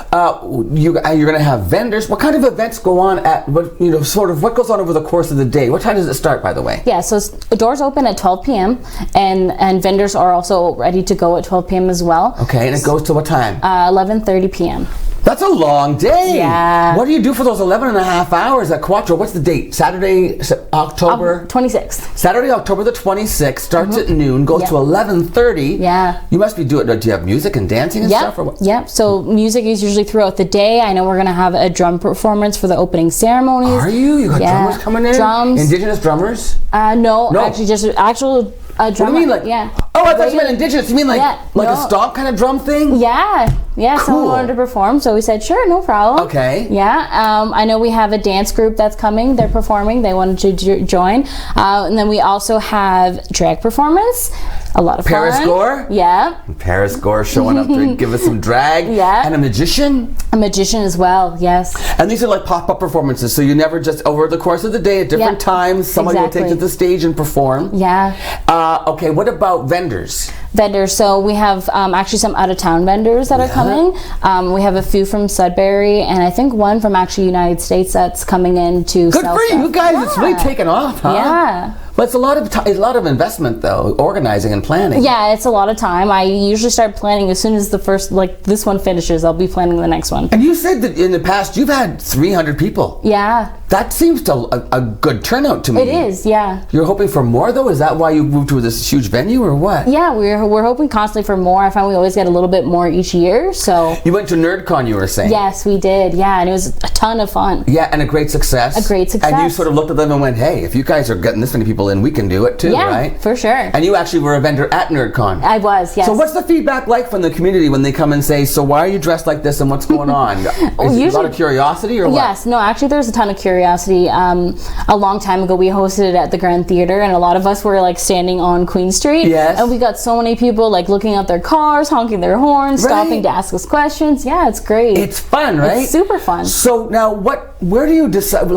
B: you're going to have vendors. What kind of events go on at, what goes on over the course of the day? What time does it start, by the way?
M: Yeah, so the doors open at 12 p.m. and vendors are also ready to go at 12 p.m. as well.
B: Okay, and it goes to what time?
M: 11:30 p.m.
B: That's a long day.
M: Yeah.
B: What do you do for those 11 and a half hours at Quattro? What's the date? Saturday, October?
M: 26th.
B: Saturday, October the 26th, starts at noon, goes to 11:30.
M: Yeah.
B: You must be do you have music and dancing and stuff? Or what?
M: Yep, so music is usually throughout the day. I know we're going to have a drum performance for the opening ceremonies.
B: Are you? You got drummers coming in?
M: Drums.
B: Indigenous drummers?
M: No, actually just actual drummer.
B: What do you mean, like?
M: Yeah.
B: Oh, I thought you meant Indigenous. You mean like a stomp kind of drum thing?
M: Yeah. Yeah,
B: cool.
M: Someone wanted to perform, so we said, sure, no problem.
B: Okay.
M: Yeah, I know we have a dance group that's coming. They're performing. They wanted to join. And then we also have drag performance. A lot of
B: Paris
M: fun.
B: Gore?
M: Yeah.
B: Paris Gore showing up to give us some drag.
M: Yeah.
B: And a magician?
M: A magician as well, yes.
B: And these are like pop-up performances, so you never just, over the course of the day at different times, somebody will take to the stage and perform.
M: Yeah.
B: Okay, what about vendors?
M: Vendors, so we have actually some out-of-town vendors that are coming. We have a few from Sudbury, and I think one from actually United States that's coming in to
B: Good
M: sell
B: for
M: stuff.
B: you guys, it's really taken off, huh?
M: Yeah.
B: But it's a lot of investment though, organizing and planning.
M: Yeah, it's a lot of time. I usually start planning as soon as the first, this one finishes, I'll be planning the next one.
B: And you said that in the past you've had 300 people.
M: Yeah.
B: That seems to a good turnout to me.
M: It is, yeah.
B: You're hoping for more though? Is that why you moved to this huge venue or what?
M: Yeah, we're hoping constantly for more. I find we always get a little bit more each year, so.
B: You went to NerdCon, you were saying?
M: Yes, we did, yeah, and it was a ton of fun.
B: Yeah, and a great success.
M: A great success.
B: And you sort of looked at them and went, hey, if you guys are getting this many people in, we can do it too, right?
M: Yeah, for sure.
B: And you actually were a vendor at NerdCon.
M: I was, yes.
B: So what's the feedback like from the community when they come and say, so why are you dressed like this and what's going on? Is it a lot of curiosity or what?
M: Yes, no, actually there's a ton of curiosity. A long time ago we hosted it at the Grand Theatre and a lot of us were standing on Queen Street.
B: Yes.
M: And we got so many people looking at their cars, honking their horns, stopping to ask us questions. Yeah, it's great.
B: It's fun, right?
M: It's super fun.
B: So now where do you decide,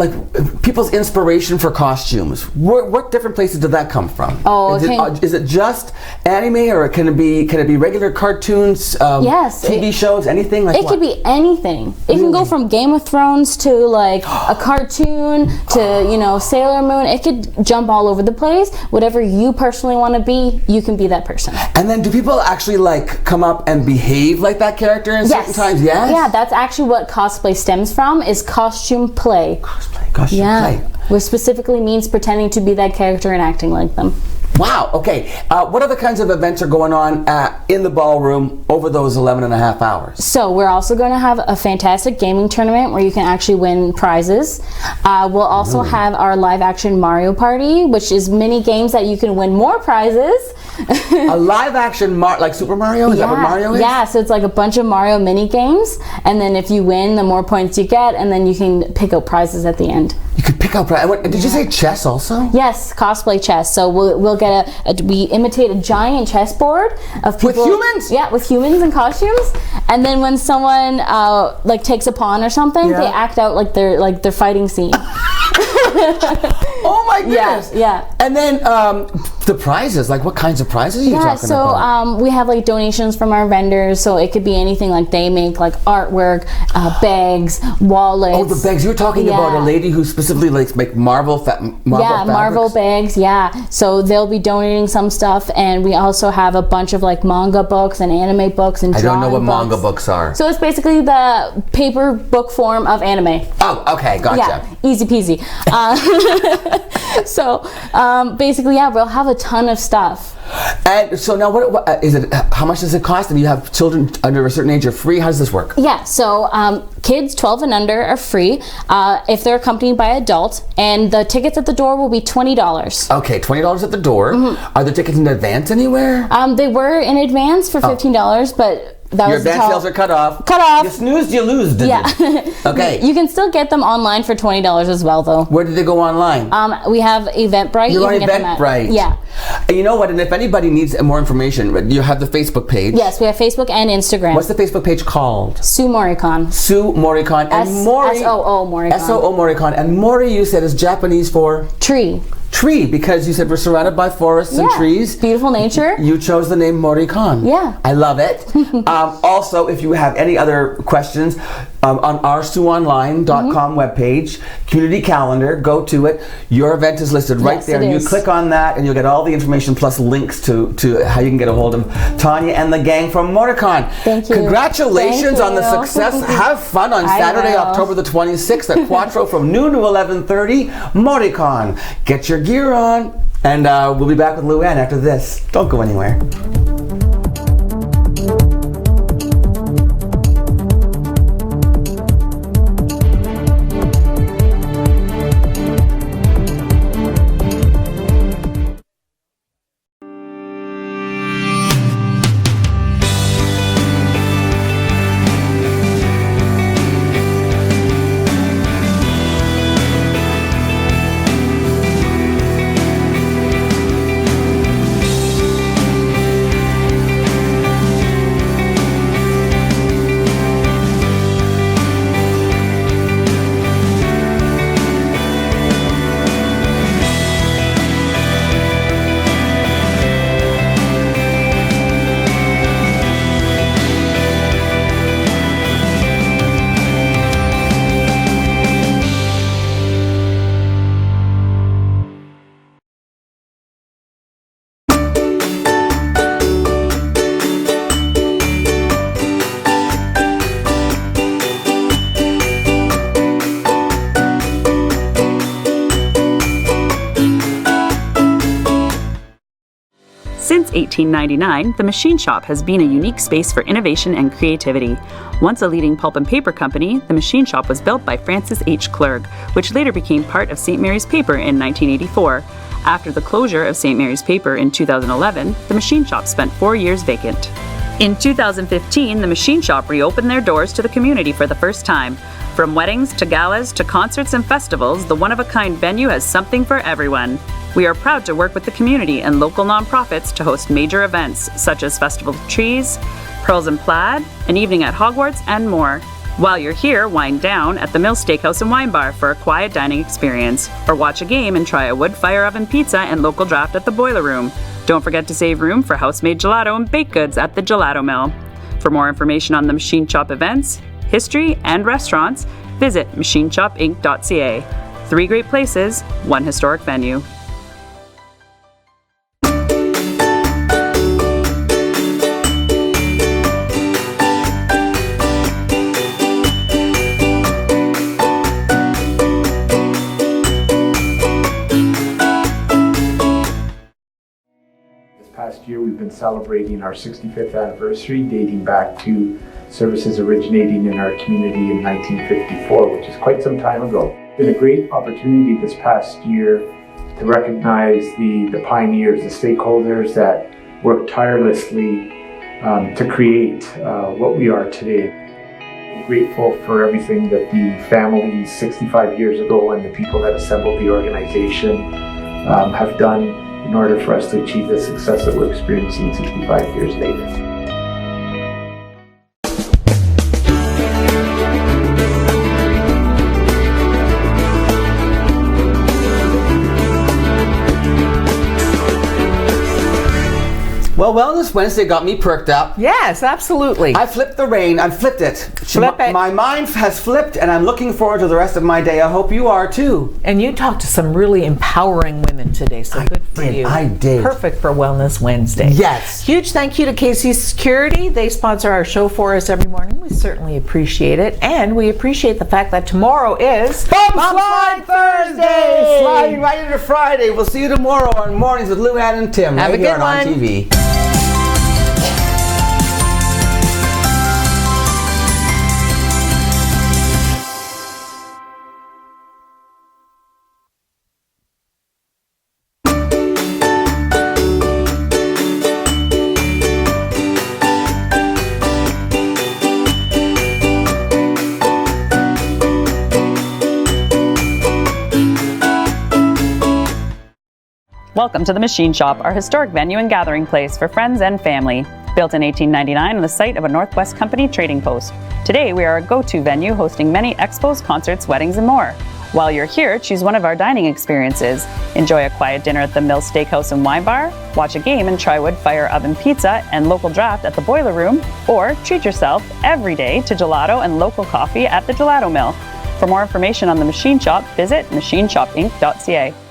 B: people's inspiration for costumes? What different places did that come from?
M: Oh,
B: is it just anime or can it be regular cartoons,
M: yes,
B: TV shows, anything like
M: it could be anything. It can go from Game of Thrones to a cartoon to Sailor Moon. It could jump all over the place. Whatever you personally want to be, you can be that person.
B: And then do people actually come up and behave like that character in certain times? Yes.
M: Yeah, that's actually what cosplay stems from, is costume play.
B: Costume play.
M: Which specifically means pretending to be that character and acting like them.
B: Wow, okay. What other kinds of events are going on in the ballroom over those 11 and a half hours?
M: So we're also going to have a fantastic gaming tournament where you can actually win prizes. We'll also have our live action Mario Party, which is mini games that you can win more prizes.
B: A live action like Super Mario? Is that what Mario is?
M: Yeah, so it's like a bunch of Mario mini games, and then if you win, the more points you get, and then you can pick out prizes at the end.
B: You could pick out prizes. Did you say chess also?
M: Yes, cosplay chess. So we'll get we imitate a giant chessboard of people.
B: With humans?
M: Yeah, with humans in costumes. And then when someone takes a pawn or something, they act out like their fighting scene.
B: Oh my goodness!
M: Yeah.
B: And then the prizes, what kinds of prizes are you talking about?
M: We have donations from our vendors, so it could be anything they make artwork, bags, wallets.
B: Oh, the bags. You were talking about a lady who specifically make Marvel
M: Marvel bags. Yeah, so they'll be donating some stuff, and we also have a bunch of manga books and anime books and drawing
B: I don't know what
M: books.
B: manga books are.
M: So it's basically the paper book form of anime.
B: Oh, okay, gotcha.
M: Yeah, easy peasy. So basically, we'll have a ton of stuff.
B: And so now, what is it? How much does it cost? And you have children under a certain age are free. How does this work?
M: Yeah, so kids 12 and under are free if they're accompanied by adult, and the tickets at the door will be $20.
B: Okay, $20 at the door. Are the tickets in advance anywhere?
M: They were in advance for $15, but That
B: Your
M: was the
B: advance
M: top.
B: sales are cut off.
M: Cut off.
B: You snoozed, you lose, did
M: Yeah.
B: you? Okay.
M: You can still get them online for $20 as well, though.
B: Where did they go online?
M: We have Eventbrite.
B: You're
M: You
B: on
M: can get them at-
B: Eventbrite.
M: Yeah.
B: You know what? And if anybody needs more information, you have the Facebook page.
M: Yes, we have Facebook and Instagram.
B: What's the Facebook page called?
M: Sue MoriCon.
B: Sue MoriCon. And Mori.
M: S-O-O MoriCon.
B: S-O-O MoriCon. And Mori, you said, is Japanese for?
M: Tree.
B: Tree, because you said we're surrounded by forests and trees.
M: Beautiful nature.
B: You chose the name MoriCon.
M: Yeah.
B: I love it. Also, if you have any other questions, on our SueOnline.com webpage, community calendar, go to it. Your event is listed right
M: Yes,
B: there.
M: it
B: You
M: is.
B: click on that and you'll get all the information plus links to how you can get a hold of Tanya and the gang from MoriCon.
M: Thank you.
B: Congratulations
M: Thank
B: on the
M: you.
B: success. Have fun on
M: I
B: Saturday,
M: will.
B: October the 26th at Quattro from noon to 11:30. MoriCon. Get your gear on. And we'll be back with Luann after this. Don't go anywhere.
D: Since 1899, the Machine Shop has been a unique space for innovation and creativity. Once a leading pulp and paper company, the Machine Shop was built by Francis H. Clerg, which later became part of St. Mary's Paper in 1984. After the closure of St. Mary's Paper in 2011, the Machine Shop spent 4 years vacant. In 2015, the Machine Shop reopened their doors to the community for the first time. From weddings to galas to concerts and festivals, the one-of-a-kind venue has something for everyone. We are proud to work with the community and local nonprofits to host major events such as Festival of Trees, Pearls and Plaid, an evening at Hogwarts, and more. While you're here, wind down at the Mill Steakhouse and Wine Bar for a quiet dining experience, or watch a game and try a wood fire oven pizza and local draft at the Boiler Room. Don't forget to save room for house-made gelato and baked goods at the Gelato Mill. For more information on the Machine Shop events, history, and restaurants, visit machineshopinc.ca. 3 great places, 1 historic venue.
C: Past year, we've been celebrating our 65th anniversary, dating back to services originating in our community in 1954, which is quite some time ago. It's been a great opportunity this past year to recognize the pioneers, the stakeholders that worked tirelessly to create what we are today. I'm grateful for everything that the families 65 years ago and the people that assembled the organization have done in order for us to achieve the success that we're experiencing 65 years later.
B: Well, Wellness Wednesday got me perked up.
A: Yes, absolutely.
B: I flipped the rein. I flipped it.
A: Flip it.
B: My mind has flipped, and I'm looking forward to the rest of my day. I hope you are too.
A: And you talked to some really empowering women today, so good for you.
B: I did.
A: Perfect for Wellness Wednesday.
B: Yes.
A: Huge thank you to KC Security. They sponsor our show for us every morning. We certainly appreciate it. And we appreciate the fact that tomorrow is
B: Bump Slide Thursday! Sliding right into Friday. We'll see you tomorrow on Mornings with Luann and Tim.
A: Have
B: right
A: a
B: here
A: good
B: on
A: one.
B: TV.
D: Welcome to the Machine Shop, our historic venue and gathering place for friends and family. Built in 1899 on the site of a Northwest Company trading post. Today we are a go-to venue hosting many expos, concerts, weddings, and more. While you're here, choose one of our dining experiences. Enjoy a quiet dinner at the Mill Steakhouse and Wine Bar, watch a game and try wood fire oven pizza and local draft at the Boiler Room, or treat yourself every day to gelato and local coffee at the Gelato Mill. For more information on the Machine Shop, visit machineshopinc.ca.